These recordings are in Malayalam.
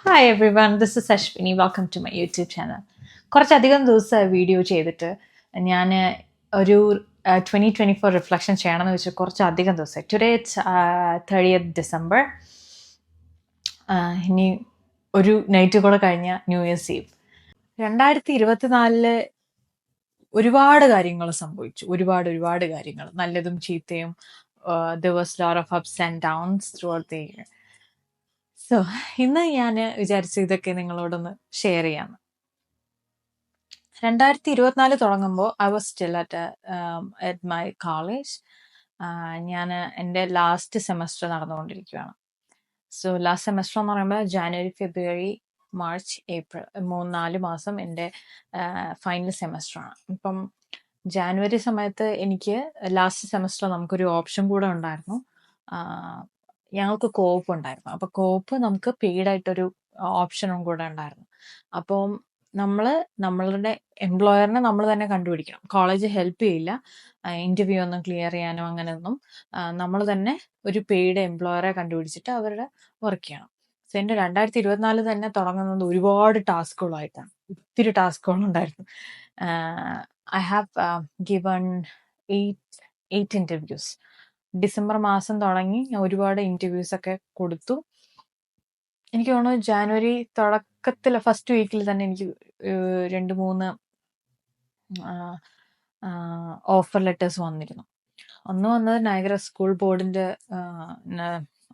Hi everyone, this is Ashwini. Welcome to my YouTube channel. കുറച്ചധികം ദിവസമായി വീഡിയോ ചെയ്തിട്ട് ഞാൻ ഒരു 2024 റിഫ്ലക്ഷൻ ചെയ്യണമെന്ന് വെച്ചാൽ കുറച്ചധികം ദിവസമായി. Today it's 30th December. ഇനി ഒരു നൈറ്റ് കൂടെ കഴിഞ്ഞ ന്യൂ ഇയേഴ്സ് ഈവ്. 2024 ഒരുപാട് കാര്യങ്ങൾ സംഭവിച്ചു. ഒരുപാട് കാര്യങ്ങൾ, നല്ലതും ചീത്തയും. There was a lot of ups and downs throughout the year. So ഇന്ന് ഞാൻ വിചാരിച്ചു ഇതൊക്കെ നിങ്ങളോടൊന്ന് ഷെയർ ചെയ്യാം. 2024 തുടങ്ങുമ്പോൾ I was still at my college. ഞാൻ എൻ്റെ ലാസ്റ്റ് സെമസ്റ്റർ നടന്നുകൊണ്ടിരിക്കുകയാണ്. സോ ലാസ്റ്റ് സെമസ്റ്റർ എന്ന് പറയുമ്പോൾ ജാനുവരി, ഫെബ്രുവരി, മാർച്ച്, ഏപ്രിൽ 3-4 മാസം എൻ്റെ ഫൈനൽ സെമസ്റ്ററാണ്. ഇപ്പം ജാനുവരി സമയത്ത് എനിക്ക് ലാസ്റ്റ് സെമസ്റ്റർ നമുക്കൊരു ഓപ്ഷൻ കൂടെ ഉണ്ടായിരുന്നു. ഞങ്ങൾക്ക് കോപ്പ് ഉണ്ടായിരുന്നു. അപ്പോൾ കോപ്പ് നമുക്ക് പെയ്ഡായിട്ടൊരു ഓപ്ഷനും കൂടെ ഉണ്ടായിരുന്നു. അപ്പം നമ്മളുടെ എംപ്ലോയറിനെ നമ്മൾ തന്നെ കണ്ടുപിടിക്കണം. കോളേജ് ഹെൽപ്പ് ചെയ്യില്ല. ഇന്റർവ്യൂ ഒന്നും ക്ലിയർ ചെയ്യാനോ അങ്ങനെയൊന്നും. നമ്മൾ തന്നെ ഒരു പെയ്ഡ് എംപ്ലോയറെ കണ്ടുപിടിച്ചിട്ട് അവരുടെ വർക്ക് ചെയ്യണം. സോ എൻ്റെ 2024 തന്നെ തുടങ്ങുന്നത് ഒരുപാട് ടാസ്കുകളായിട്ടാണ്. ഒത്തിരി ടാസ്കുകളുണ്ടായിരുന്നു. I have given 8 interviews. December മാസം തുടങ്ങി ഞാൻ ഒരുപാട് ഇന്റർവ്യൂസ് ഒക്കെ കൊടുത്തു. എനിക്ക് തോന്നുന്നു ജാനുവരി തുടക്കത്തിൽ ഫസ്റ്റ് വീക്കിൽ തന്നെ എനിക്ക് 2-3 ഓഫർ ലെറ്റേഴ്സ് വന്നിരുന്നു. ഒന്ന് വന്നത് നയഗ്ര സ്കൂൾ ബോർഡിന്റെ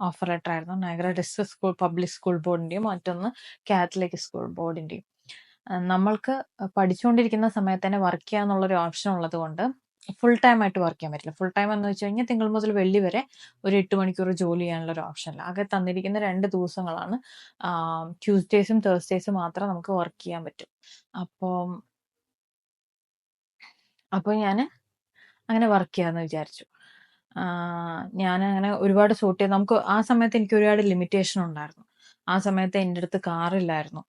ഓഫർ ലെറ്റർ ആയിരുന്നു. Niagara district school public school ബോർഡിന്റെയും മറ്റൊന്ന് കാത്തലിക് സ്കൂൾ ബോർഡിന്റെയും. നമ്മൾക്ക് പഠിച്ചുകൊണ്ടിരിക്കുന്ന സമയത്ത് തന്നെ വർക്ക് ചെയ്യാന്നുള്ളൊരു ഓപ്ഷൻ ഉള്ളത് കൊണ്ട് ഫുൾ ടൈം ആയിട്ട് വർക്ക് ചെയ്യാൻ പറ്റില്ല. ഫുൾ ടൈം എന്ന് വെച്ച് കഴിഞ്ഞാൽ തിങ്കൾ മുതൽ വെള്ളി വരെ ഒരു 8 മണിക്കൂർ ജോലി ചെയ്യാനുള്ള ഒരു ഓപ്ഷൻ അല്ല. ആകെ തന്നിരിക്കുന്ന 2 ദിവസങ്ങളാണ്. ട്യൂസ്ഡേയ്സും തേഴ്സ്ഡേയ്സും മാത്രം നമുക്ക് വർക്ക് ചെയ്യാൻ പറ്റും. അപ്പോൾ ഞാൻ അങ്ങനെ വർക്ക് ചെയ്യാമെന്ന് വിചാരിച്ചു. ഞാൻ അങ്ങനെ ഒരുപാട് സോർട്ട് ചെയ്ത് നമുക്ക് ആ സമയത്ത് എനിക്ക് ഒരുപാട് ലിമിറ്റേഷൻ ഉണ്ടായിരുന്നു. ആ സമയത്ത് എൻ്റെ അടുത്ത് കാറില്ലായിരുന്നു.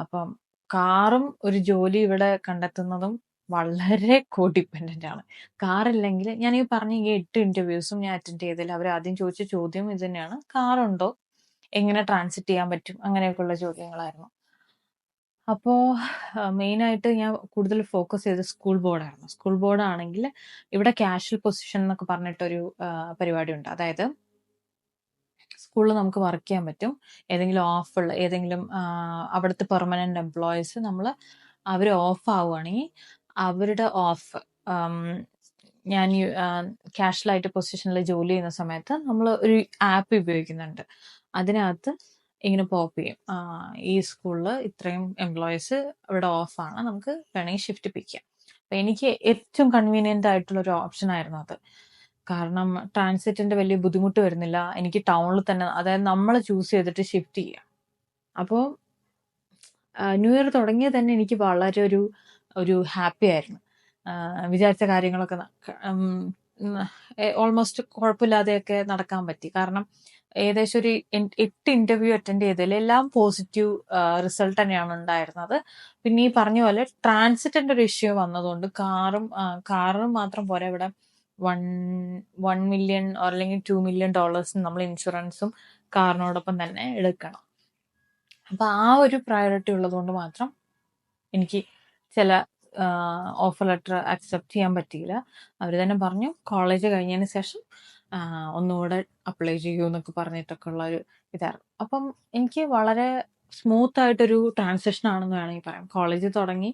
അപ്പം കാറും ഒരു ജോലി ഇവിടെ കണ്ടെത്തുന്നതും വളരെ കോഡിപ്പെൻഡന്റ് ആണ്. കാറില്ലെങ്കിൽ ഞാൻ ഈ പറഞ്ഞ ഈ 8 ഇന്റർവ്യൂസും ഞാൻ അറ്റൻഡ് ചെയ്തില്ല. അവർ ആദ്യം ചോദിച്ച ചോദ്യം ഇത് തന്നെയാണ്, കാറുണ്ടോ, എങ്ങനെ ട്രാൻസിറ്റ് ചെയ്യാൻ പറ്റും, അങ്ങനെയൊക്കെയുള്ള ചോദ്യങ്ങളായിരുന്നു. അപ്പോൾ മെയിനായിട്ട് ഞാൻ കൂടുതൽ ഫോക്കസ് ചെയ്തത് സ്കൂൾ ബോർഡായിരുന്നു. സ്കൂൾ ബോർഡാണെങ്കിൽ ഇവിടെ കാഷ്വൽ പൊസിഷൻ എന്നൊക്കെ പറഞ്ഞിട്ടൊരു പരിപാടിയുണ്ട്. അതായത് സ്കൂളിൽ നമുക്ക് വർക്ക് ചെയ്യാൻ പറ്റും. ഏതെങ്കിലും അവിടുത്തെ പെർമനന്റ് എംപ്ലോയീസ് അവർ ഓഫ് ആവുകയാണെങ്കിൽ അവരുടെ ഓഫ് ഞാൻ കാഷ്വലായിട്ട് പൊസിഷനിൽ ജോലി ചെയ്യുന്ന സമയത്ത് നമ്മൾ ഒരു ആപ്പ് ഉപയോഗിക്കുന്നുണ്ട്. അതിനകത്ത് ഇങ്ങനെ പോപ്പ് ചെയ്യും, ഈ സ്കൂളിൽ ഇത്രയും എംപ്ലോയീസ് ഇവിടെ ഓഫാണ്, നമുക്ക് വേണമെങ്കിൽ ഷിഫ്റ്റ് പിക്കാം. അപ്പം എനിക്ക് ഏറ്റവും കൺവീനിയൻ്റ് ആയിട്ടുള്ളൊരു ഓപ്ഷൻ ആയിരുന്നു അത്. കാരണം ട്രാൻസിറ്റിന്റെ വലിയ ബുദ്ധിമുട്ട് വരുന്നില്ല. എനിക്ക് ടൗണിൽ തന്നെ, അതായത് നമ്മൾ ചൂസ് ചെയ്തിട്ട് ഷിഫ്റ്റ് ചെയ്യാം. അപ്പോൾ ന്യൂ ഇയർ തുടങ്ങിയത് തന്നെ എനിക്ക് വളരെ ഒരു ഹാപ്പി ആയിരുന്നു. വിചാരിച്ച കാര്യങ്ങളൊക്കെ ഓൾമോസ്റ്റ് കുഴപ്പമില്ലാതെയൊക്കെ നടക്കാൻ പറ്റി. കാരണം ഏകദേശം ഒരു 8 ഇന്റർവ്യൂ അറ്റൻഡ് ചെയ്തതിൽ എല്ലാം പോസിറ്റീവ് റിസൾട്ട് തന്നെയാണ് ഉണ്ടായിരുന്നത്. പിന്നെ ഈ പറഞ്ഞ പോലെ ട്രാൻസിറ്റിന്റെ ഒരു ഇഷ്യൂ വന്നതുകൊണ്ട് കാറും മാത്രം പോരാ, ഇവിടെ 1 million അല്ലെങ്കിൽ $2 million നമ്മൾ ഇൻഷുറൻസും കാറിനോടൊപ്പം തന്നെ എടുക്കണം. അപ്പൊ ആ ഒരു പ്രയോറിറ്റി ഉള്ളതുകൊണ്ട് മാത്രം എനിക്ക് ചില ഓഫർ ലെറ്റർ അക്സെപ്റ്റ് ചെയ്യാൻ പറ്റിയില്ല. അവർ തന്നെ പറഞ്ഞു കോളേജ് കഴിഞ്ഞതിന് ശേഷം ഒന്നുകൂടെ അപ്ലൈ ചെയ്യൂ എന്നൊക്കെ പറഞ്ഞിട്ടൊക്കെ ഉള്ള ഒരു ഇതായിരുന്നു. അപ്പം എനിക്ക് വളരെ സ്മൂത്ത് ആയിട്ടൊരു ട്രാൻസിഷൻ ആണെന്ന് വേണമെങ്കിൽ പറയാം. കോളേജ് തുടങ്ങി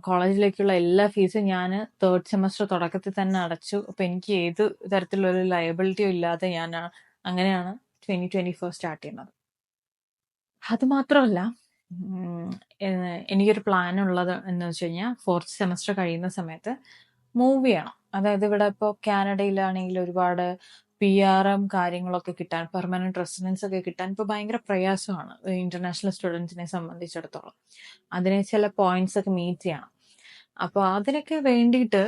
കോളേജിലേക്കുള്ള എല്ലാ ഫീസും ഞാൻ 3rd സെമസ്റ്റർ തുടക്കത്തിൽ തന്നെ അടച്ചു. അപ്പം എനിക്ക് ഏത് തരത്തിലുള്ളൊരു ലയബിലിറ്റിയും ഇല്ലാതെ അങ്ങനെയാണ് 2024 സ്റ്റാർട്ട് ചെയ്യുന്നത്. അത് മാത്രമല്ല, എനിക്കൊരു പ്ലാൻ ഉള്ളത് എന്ന് വെച്ച് കഴിഞ്ഞാൽ 4th സെമസ്റ്റർ കഴിയുന്ന സമയത്ത് മൂവ് ചെയ്യണം. അതായത് ഇവിടെ ഇപ്പോൾ കാനഡയിലാണെങ്കിൽ ഒരുപാട് PR കാര്യങ്ങളൊക്കെ കിട്ടാൻ, പെർമനന്റ് റെസിഡൻസ് ഒക്കെ കിട്ടാൻ ഇപ്പോൾ ഭയങ്കര പ്രയാസമാണ് ഇന്റർനാഷണൽ സ്റ്റുഡൻസിനെ സംബന്ധിച്ചിടത്തോളം. അതിന് ചില പോയിന്റ്സ് ഒക്കെ മീറ്റ് ചെയ്യണം. അപ്പോൾ അതിനൊക്കെ വേണ്ടിയിട്ട്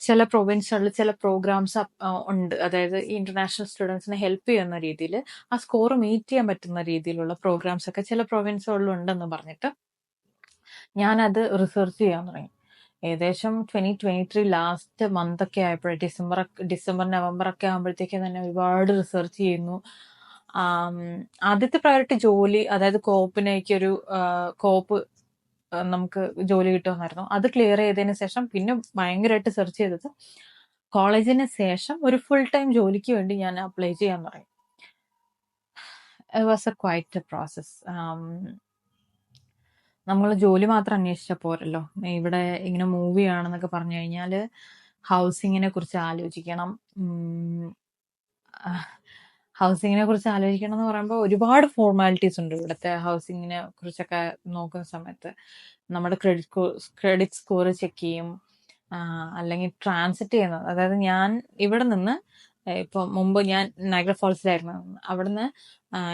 ചില പ്രൊവിൻസുകളിൽ ചില പ്രോഗ്രാംസ് ഉണ്ട്. അതായത് ഈ ഇന്റർനാഷണൽ സ്റ്റുഡൻസിനെ ഹെൽപ്പ് ചെയ്യുന്ന രീതിയിൽ ആ സ്കോർ മീറ്റ് ചെയ്യാൻ പറ്റുന്ന രീതിയിലുള്ള പ്രോഗ്രാംസ് ഒക്കെ ചില പ്രൊവിൻസുകളിൽ ഉണ്ടെന്ന് പറഞ്ഞിട്ട് ഞാനത് റിസർച്ച് ചെയ്യാൻ തുടങ്ങി. ഏകദേശം 2023 ലാസ്റ്റ് മന്ത് ഒക്കെ ആയപ്പോഴേ, ഡിസംബർ നവംബർ ഒക്കെ ആകുമ്പോഴത്തേക്ക് തന്നെ ഒരുപാട് റിസർച്ച് ചെയ്യുന്നു. ആദ്യത്തെ പ്രയോറിറ്റി ജോലി, അതായത് കോപ്പിനേക്കൊരു കോപ്പ് നമുക്ക് ജോലി കിട്ടുമെന്നായിരുന്നു. അത് ക്ലിയർ ചെയ്തതിന് ശേഷം പിന്നെ ഭയങ്കരമായിട്ട് സെർച്ച് ചെയ്തത് കോളേജിന് ശേഷം ഒരു ഫുൾ ടൈം ജോലിക്ക് വേണ്ടി ഞാൻ അപ്ലൈ ചെയ്യാൻ തുടങ്ങി. It was A quite A process. നമ്മൾ ജോലി മാത്രം അന്വേഷിച്ചാൽ പോരല്ലോ. ഇവിടെ ഇങ്ങനെ മൂവ് ചെയ്യുകയാണെന്നൊക്കെ പറഞ്ഞു കഴിഞ്ഞാൽ ഹൗസിങ്ങിനെ കുറിച്ച് ആലോചിക്കണം. ഹൗസിങ്ങിനെ കുറിച്ച് ആലോചിക്കണം എന്ന് പറയുമ്പോൾ ഒരുപാട് ഫോർമാലിറ്റീസ് ഉണ്ട് ഇവിടുത്തെ ഹൗസിങ്ങിനെ കുറിച്ചൊക്കെ നോക്കുന്ന സമയത്ത്. നമ്മുടെ ക്രെഡിറ്റ് സ്കോർ ചെക്ക് ചെയ്യും, അല്ലെങ്കിൽ ട്രാൻസിറ്റ് ചെയ്യുന്നത്. അതായത് ഞാൻ ഇവിടെ നിന്ന് ഇപ്പൊ മുമ്പ് ഞാൻ നയഗ്ര ഫോൾസിലായിരുന്നു. അവിടുന്ന്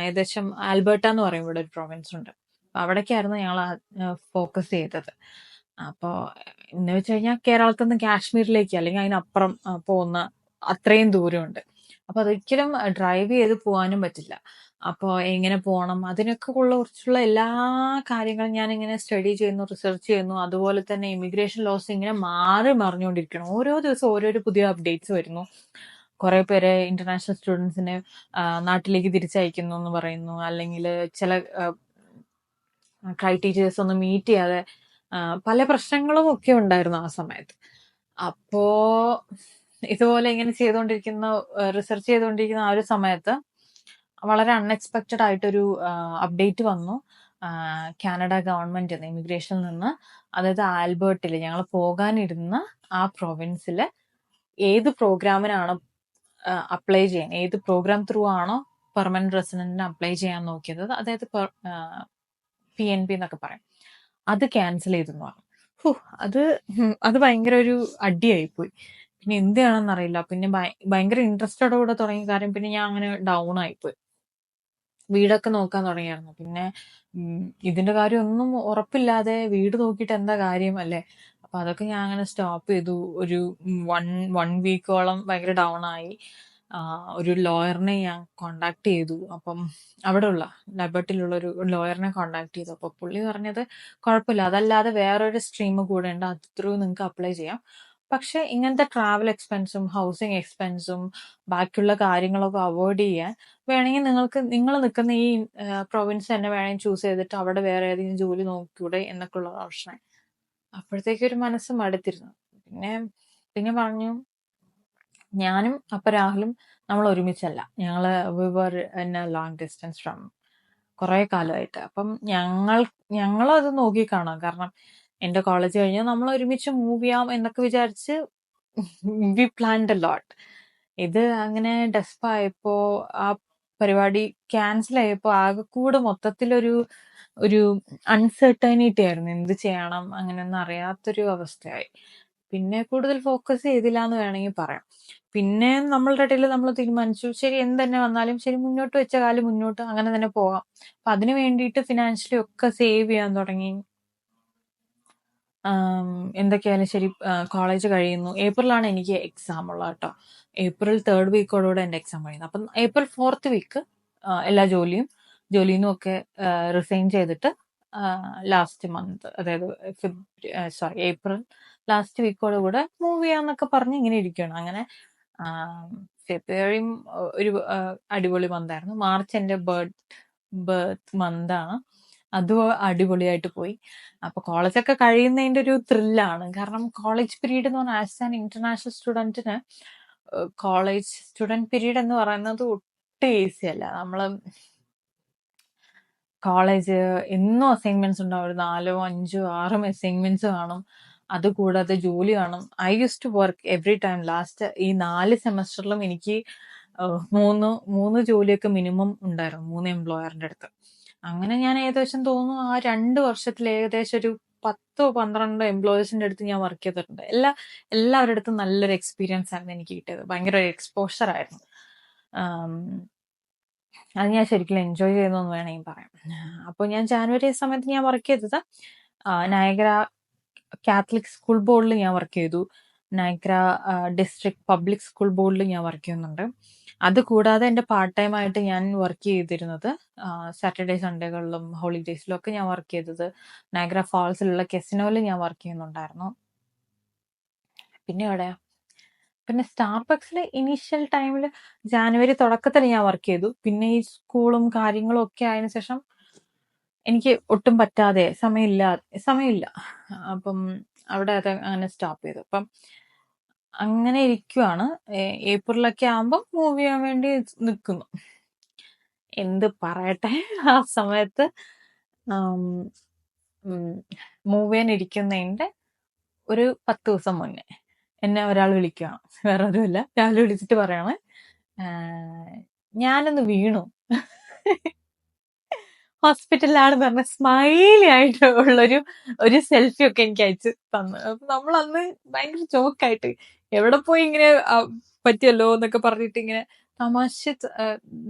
ഏകദേശം ആൽബർട്ട എന്ന് പറയും, ഇവിടെ ഒരു പ്രൊവിൻസ് ഉണ്ട്. അപ്പൊ അവിടേക്കായിരുന്നു ഞങ്ങൾ ഫോക്കസ് ചെയ്തത്. അപ്പോൾ എന്ന് വെച്ച് കഴിഞ്ഞാൽ കേരളത്തിൽ നിന്ന് കാശ്മീരിലേക്ക് അല്ലെങ്കിൽ അതിനപ്പുറം പോകുന്ന അത്രയും ദൂരമുണ്ട്. അപ്പൊ അതൊരിക്കലും ഡ്രൈവ് ചെയ്ത് പോകാനും പറ്റില്ല. അപ്പോൾ എങ്ങനെ പോകണം, അതിനൊക്കെ കുറിച്ചുള്ള എല്ലാ കാര്യങ്ങളും ഞാൻ ഇങ്ങനെ സ്റ്റഡി ചെയ്യുന്നു, റിസർച്ച് ചെയ്യുന്നു. അതുപോലെ തന്നെ ഇമിഗ്രേഷൻ ലോസ് ഇങ്ങനെ മാറി മറിഞ്ഞുകൊണ്ടിരിക്കണം. ഓരോ ദിവസം ഓരോരോ പുതിയ അപ്ഡേറ്റ്സ് വരുന്നു. കുറെ പേര് ഇന്റർനാഷണൽ സ്റ്റുഡൻസിനെ നാട്ടിലേക്ക് തിരിച്ചയക്കുന്നു എന്ന് പറയുന്നു, അല്ലെങ്കിൽ ചില ക്രൈറ്റീരിയസ് ഒന്നും മീറ്റ് ചെയ്യാതെ പല പ്രശ്നങ്ങളും ഒക്കെ ഉണ്ടായിരുന്നു ആ സമയത്ത്. അപ്പോ ഇതുപോലെ ഇങ്ങനെ ചെയ്തുകൊണ്ടിരിക്കുന്ന റിസർച്ച് ചെയ്തുകൊണ്ടിരിക്കുന്ന ആ ഒരു സമയത്ത് വളരെ അൺഎക്സ്പെക്റ്റഡ് ആയിട്ടൊരു അപ്ഡേറ്റ് വന്നു കാനഡ ഗവൺമെന്റ് ഇമിഗ്രേഷനിൽ നിന്ന്. അതായത് ആൽബർട്ടിൽ ഞങ്ങൾ പോകാനിരുന്ന ആ പ്രൊവിൻസിൽ ഏത് പ്രോഗ്രാമിനാണ് അപ്ലൈ ചെയ്യാൻ, ഏത് പ്രോഗ്രാം ത്രൂ ആണോ പെർമനന്റ് റെസിഡന്റിന് അപ്ലൈ ചെയ്യാൻ നോക്കിയത്, അതായത് PNP എന്നൊക്കെ പറയും, അത് ക്യാൻസൽ ചെയ്തെന്ന് പറഞ്ഞു. അത് ഭയങ്കര ഒരു അടിയായിപ്പോയി. പിന്നെ എന്ത് ചെയ്യണമെന്ന് അറിയില്ല. പിന്നെ ഭയങ്കര ഇൻട്രസ്റ്റോടെ തുടങ്ങിയ കാര്യം പിന്നെ ഞാൻ അങ്ങനെ ഡൗൺ ആയിപ്പോയി. വീടൊക്കെ നോക്കാൻ തുടങ്ങിയായിരുന്നു. പിന്നെ ഇതിന്റെ കാര്യം ഒന്നും ഉറപ്പില്ലാതെ വീട് നോക്കിയിട്ട് എന്താ കാര്യം അല്ലേ. അപ്പൊ അതൊക്കെ ഞാൻ അങ്ങനെ സ്റ്റോപ്പ് ചെയ്തു. ഒരു വൺ വീക്കോളം ഭയങ്കര ഡൗൺ ആയി. ഒരു ലോയറിനെ ഞാൻ കോണ്ടാക്ട് ചെയ്തു. അപ്പം അവിടെയുള്ള ലബർട്ടിലുള്ള ഒരു ലോയറിനെ കോണ്ടാക്ട് ചെയ്തു. അപ്പൊ പുള്ളി പറഞ്ഞത് കുഴപ്പമില്ല, അതല്ലാതെ വേറൊരു സ്ട്രീം കൂടെ ഉണ്ട്, അത് ത്രൂ നിങ്ങൾക്ക് അപ്ലൈ ചെയ്യാം. പക്ഷെ ഇങ്ങനത്തെ ട്രാവൽ എക്സ്പെൻസും ഹൗസിങ് എക്സ്പെൻസും ബാക്കിയുള്ള കാര്യങ്ങളൊക്കെ അവോയ്ഡ് ചെയ്യാൻ വേണമെങ്കിൽ നിങ്ങൾ നിൽക്കുന്ന ഈ പ്രൊവിൻസ് തന്നെ വേണമെങ്കിൽ ചൂസ് ചെയ്തിട്ട് അവിടെ വേറെ ഏതെങ്കിലും ജോലി നോക്കിക്കൂടെ എന്നൊക്കെയുള്ള ഓപ്ഷനായി. അപ്പോഴത്തേക്കൊരു മനസ്സ് മടുത്തിരുന്നു. പിന്നെ പറഞ്ഞു, ഞാനും അപ്പൊ രാഹുലും നമ്മൾ ഒരുമിച്ചല്ല, ഞങ്ങള് we were in a long distance from കുറെ കാലമായിട്ട്. അപ്പം ഞങ്ങളും അത് നോക്കി കാണാം. കാരണം എന്റെ കോളേജ് കഴിഞ്ഞാൽ നമ്മൾ ഒരുമിച്ച് മൂവ് ചെയ്യാം എന്നൊക്കെ വിചാരിച്ച് വി പ്ലാൻഡ് എ ലോട്ട്. ഇത് അങ്ങനെ ഡെസ്പായപ്പോ ആ പരിപാടി ക്യാൻസൽ ആയപ്പോ ആകെ കൂടെ മൊത്തത്തിലൊരു അൺസെർട്ടനിറ്റി ആയിരുന്നു. എന്ത് ചെയ്യണം അങ്ങനെയൊന്നും അറിയാത്തൊരു അവസ്ഥയായി. പിന്നെ കൂടുതൽ ഫോക്കസ് ചെയ്തില്ല എന്ന് വേണമെങ്കിൽ പറയാം. പിന്നെ നമ്മളുടെ ഇടയിൽ നമ്മൾ തീരുമാനിച്ചു, ശരി എന്ത് തന്നെ വന്നാലും ശരി, മുന്നോട്ട് വെച്ച കാലം മുന്നോട്ട് അങ്ങനെ തന്നെ പോകാം. അപ്പൊ അതിനു വേണ്ടിയിട്ട് ഫിനാൻഷ്യലി ഒക്കെ സേവ് ചെയ്യാൻ തുടങ്ങി. എന്തൊക്കെയായാലും ശരി, കോളേജ് കഴിയുന്നു. ഏപ്രിലാണ് എനിക്ക് എക്സാം ഉള്ളത് കേട്ടോ. ഏപ്രിൽ 3rd വീക്കോടുകൂടെ എൻ്റെ എക്സാം കഴിയുന്നു. അപ്പം ഏപ്രിൽ 4th വീക്ക് എല്ലാ ജോലിയിൽ നിന്നും ഒക്കെ റിസൈൻ ചെയ്തിട്ട് ലാസ്റ്റ് മന്ത്, അതായത് ഏപ്രിൽ ലാസ്റ്റ് വീക്കോടുകൂടെ മൂവ് ചെയ്യാന്നൊക്കെ പറഞ്ഞ് ഇങ്ങനെ ഇരിക്കുകയാണ്. അങ്ങനെ ഫെബ്രുവരിയും ഒരു അടിപൊളി മന്തായിരുന്നു. മാർച്ച് എൻ്റെ ബർത്ത് മന്താണ്. അതും അടിപൊളിയായിട്ട് പോയി. അപ്പൊ കോളേജൊക്കെ കഴിയുന്നതിന്റെ ഒരു ത്രില്ലാണ്. കാരണം കോളേജ് പീരീഡ് എന്ന് പറഞ്ഞാൽ ആസ് ആൻ ഇന്റർനാഷണൽ സ്റ്റുഡന്റിന് കോളേജ് സ്റ്റുഡന്റ് പീരീഡ് എന്ന് പറയുന്നത് ഒട്ടും ഈസി അല്ല. നമ്മള് കോളേജ് എന്നും അസൈൻമെന്റ്സ് ഉണ്ടാവും. ഒരു 4, 5, 6 അസൈൻമെന്റ്സ് കാണും. അതുകൂടാതെ ജോലി കാണും. I use to work every time. Last ഈ 4 സെമസ്റ്ററിലും എനിക്ക് 3 ജോലിയൊക്കെ മിനിമം ഉണ്ടായിരുന്നു, 3 എംപ്ലോയറിന്റെ അടുത്ത്. അങ്ങനെ ഞാൻ ഏകദേശം തോന്നുന്നു ആ 2 വർഷത്തിൽ ഏകദേശം ഒരു 10-12 എംപ്ലോയേഴ്സിന്റെ അടുത്ത് ഞാൻ വർക്ക് ചെയ്തിട്ടുണ്ട്. എല്ലാവരുടെ അടുത്തും നല്ലൊരു എക്സ്പീരിയൻസ് ആയിരുന്നു എനിക്ക് കിട്ടിയത്. ഭയങ്കര ഒരു എക്സ്പോഷർ ആയിരുന്നു. അത് ഞാൻ ശരിക്കും എൻജോയ് ചെയ്തു എന്ന് വേണമെങ്കിൽ പറയാം. അപ്പോൾ ഞാൻ ജാനുവരി സമയത്ത് ഞാൻ വർക്ക് ചെയ്തത് നയഗ്ര കാത്തലിക് സ്കൂൾ ബോർഡിൽ ഞാൻ വർക്ക് ചെയ്തു. നയഗ്ര ഡിസ്ട്രിക്ട് പബ്ലിക് സ്കൂൾ ബോർഡിൽ ഞാൻ വർക്ക് ചെയ്യുന്നുണ്ട്. അത് കൂടാതെ എൻ്റെ പാർട്ട് ടൈം ആയിട്ട് ഞാൻ വർക്ക് ചെയ്തിരുന്നത് സാറ്റർഡേ സൺഡേകളിലും ഹോളിഡേയ്സിലും ഒക്കെ ഞാൻ വർക്ക് ചെയ്തത് നയഗ്ര ഫാൾസിലുള്ള കെസിനോയിൽ ഞാൻ വർക്ക് ചെയ്യുന്നുണ്ടായിരുന്നു. പിന്നെ എവിടെയാ പിന്നെ സ്റ്റാർബക്സിൽ ഇനീഷ്യൽ ടൈമിൽ ജാനുവരി തുടക്കത്തിൽ ഞാൻ വർക്ക് ചെയ്തു. പിന്നെ ഈ സ്കൂളും കാര്യങ്ങളും ഒക്കെ ആയതിനു ശേഷം എനിക്ക് ഒട്ടും പറ്റാതെ സമയമില്ല. അപ്പം അവിടെ അത് അങ്ങനെ സ്റ്റോപ്പ് ചെയ്തു. അപ്പം അങ്ങനെ ഇരിക്കുവാണ്. ഏപ്രിലൊക്കെ ആകുമ്പോൾ മൂവ് ചെയ്യാൻ വേണ്ടി നിൽക്കുന്നു. എന്ത് പറയട്ടെ, ആ സമയത്ത് മൂവ് ചെയ്യാൻ ഇരിക്കുന്നതിന്റെ ഒരു 10 ദിവസം മുന്നേ എന്നെ ഒരാൾ വിളിക്കുകയാണ്. വേറെ ആരുമല്ല, രാവിലെ വിളിച്ചിട്ട് പറയാണ്, ഞാനൊന്ന് വീണു ഹോസ്പിറ്റലിലാണെന്ന് പറഞ്ഞ സ്മൈലി ആയിട്ട് ഒരു സെൽഫി ഒക്കെ എനിക്ക് അയച്ച് തന്നു. അപ്പൊ നമ്മൾ അന്ന് ഭയങ്കര ജോക്കായിട്ട് എവിടെ പോയി ഇങ്ങനെ പറ്റിയല്ലോ എന്നൊക്കെ പറഞ്ഞിട്ട് ഇങ്ങനെ തമാശ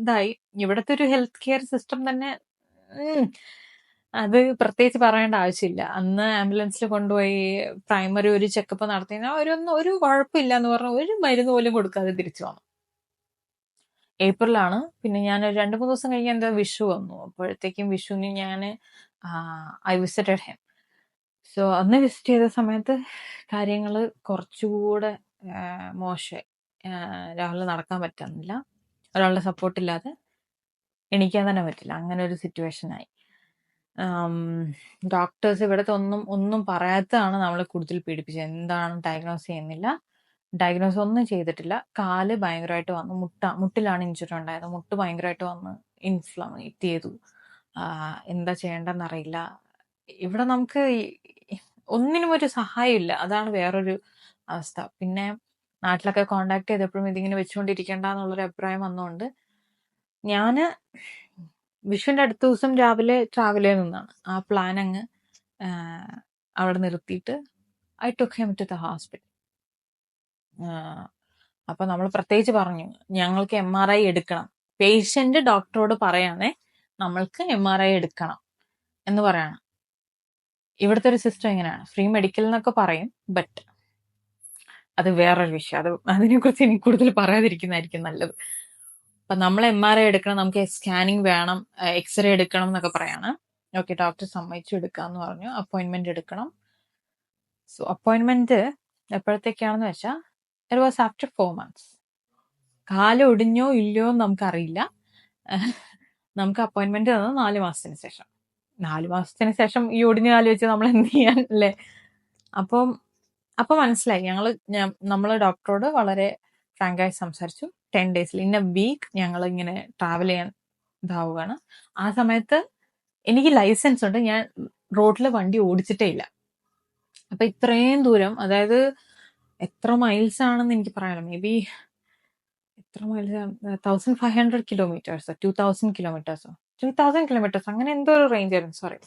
ഇതായി. ഇവിടത്തെ ഒരു ഹെൽത്ത് കെയർ സിസ്റ്റം തന്നെ അത് പ്രത്യേകിച്ച് പറയേണ്ട ആവശ്യമില്ല. അന്ന് ആംബുലൻസിൽ കൊണ്ടുപോയി പ്രൈമറി ഒരു ചെക്കപ്പ് നടത്തി ഒരു കുഴപ്പമില്ല എന്ന് പറഞ്ഞ ഒരു മരുന്ന് പോലും കൊടുക്കാതെ തിരിച്ചു വന്നു. ഏപ്രിലാണ്. പിന്നെ ഞാൻ ഒരു 2-3 ദിവസം കഴിഞ്ഞ് എന്റെ വിഷു വന്നു. അപ്പോഴത്തേക്കും വിഷുവിന് ഞാൻ ഐ വിസിറ്റഡ് ഹിം. സോ അന്ന് വിസിറ്റ് ചെയ്ത സമയത്ത് കാര്യങ്ങൾ കുറച്ചുകൂടെ മോശമായി. രാവിലെ നടക്കാൻ പറ്റുന്നില്ല, ഒരാളുടെ സപ്പോർട്ട് ഇല്ലാതെ എണീക്കാൻ തന്നെ പറ്റില്ല. അങ്ങനെ ഒരു സിറ്റുവേഷനായി. ഡോക്ടേഴ്സ് ഇവിടുത്തെ ഒന്നും പറയാത്തതാണ് നമ്മളെ കൂടുതൽ പീഡിപ്പിച്ചത്. എന്താണ് ഡയഗ്നോസ് ചെയ്യുന്നില്ല, ഡയഗ്നോസ് ഒന്നും ചെയ്തിട്ടില്ല. കാല് ഭയങ്കരമായിട്ട് വന്നു, മുട്ടിലാണ് ഇഞ്ചുറി ഉണ്ടായത്. മുട്ട് ഭയങ്കരമായിട്ട് വന്ന് ഇൻഫ്ലമേറ്റ് ചെയ്തു. എന്താ ചെയ്യേണ്ടെന്നറിയില്ല. ഇവിടെ നമുക്ക് ഒന്നിനും ഒരു സഹായം ഇല്ല. അതാണ് വേറൊരു അവസ്ഥ. പിന്നെ നാട്ടിലൊക്കെ കോണ്ടാക്ട് ചെയ്തപ്പോഴും ഇതിങ്ങനെ വെച്ചുകൊണ്ടിരിക്കേണ്ട എന്നുള്ളൊരു അഭിപ്രായം വന്നുകൊണ്ട് ഞാന് വിഷുവിന്റെ അടുത്ത ദിവസം രാവിലെ ട്രാവൽ ചെയ്ത് നിന്നാണ്. ആ പ്ലാൻ അങ്ങ് അവിടെ നിർത്തിയിട്ട് I took him to the hospital. അപ്പൊ നമ്മൾ പ്രത്യേകിച്ച് പറഞ്ഞു, ഞങ്ങൾക്ക് MRI എടുക്കണം. പേഷ്യന്റ് ഡോക്ടറോട് പറയാണേ നമ്മൾക്ക് MRI എടുക്കണം എന്ന് പറയണം. ഇവിടുത്തെ ഒരു സിസ്റ്റം എങ്ങനെയാണ്, ഫ്രീ മെഡിക്കൽ എന്നൊക്കെ പറയും, ബട്ട് അത് വേറൊരു വിഷയം. അതിനെക്കുറിച്ച് എനിക്ക് കൂടുതൽ പറയാതിരിക്കുന്നതായിരിക്കും നല്ലത്. അപ്പൊ നമ്മൾ MRI എടുക്കണം, നമുക്ക് സ്കാനിങ് വേണം, എക്സ്റേ എടുക്കണം എന്നൊക്കെ പറയാണ്. ഓക്കെ, ഡോക്ടർ സമ്മതിച്ചു എടുക്കാന്ന് പറഞ്ഞു. അപ്പോയിന്റ്മെന്റ് എടുക്കണം. സോ അപ്പോയിന്റ്മെന്റ് എപ്പോഴത്തേക്കാണെന്ന് വെച്ചാൽ ഇറ്റ് വാസ് ആഫ്റ്റർ 4 months. കാല് ഒടിഞ്ഞോ ഇല്ലയോ എന്ന് നമുക്കറിയില്ല. നമുക്ക് അപ്പോയിന്റ്മെന്റ് തന്നത് 4 മാസത്തിന് ശേഷം. 4 മാസത്തിന് ശേഷം ഈ ഒടിഞ്ഞ കാല് വെച്ച് നമ്മൾ എന്ത് ചെയ്യാൻ അല്ലേ? അപ്പൊ മനസ്സിലായി. നമ്മള് ഡോക്ടറോട് വളരെ ഫ്രാങ്കായി സംസാരിച്ചു. 10 days ഇൻ എ വീക്ക് ഞങ്ങൾ ഇങ്ങനെ ട്രാവൽ ചെയ്യാൻ ഇതാവുകയാണ്. ആ സമയത്ത് എനിക്ക് ലൈസൻസ് ഉണ്ട്, ഞാൻ റോഡിൽ വണ്ടി ഓടിച്ചിട്ടേ ഇല്ല. അപ്പൊ ഇത്രയും ദൂരം, അതായത് എത്ര മൈൽസ് ആണെന്ന് എനിക്ക് പറയാലോ, മേ ബി എത്ര മൈൽസ്, 1500 kilometers 2000 kilometers 2000 kilometers അങ്ങനെ എന്തോ ഒരു റേഞ്ച് ആയിരുന്നു. സോറി,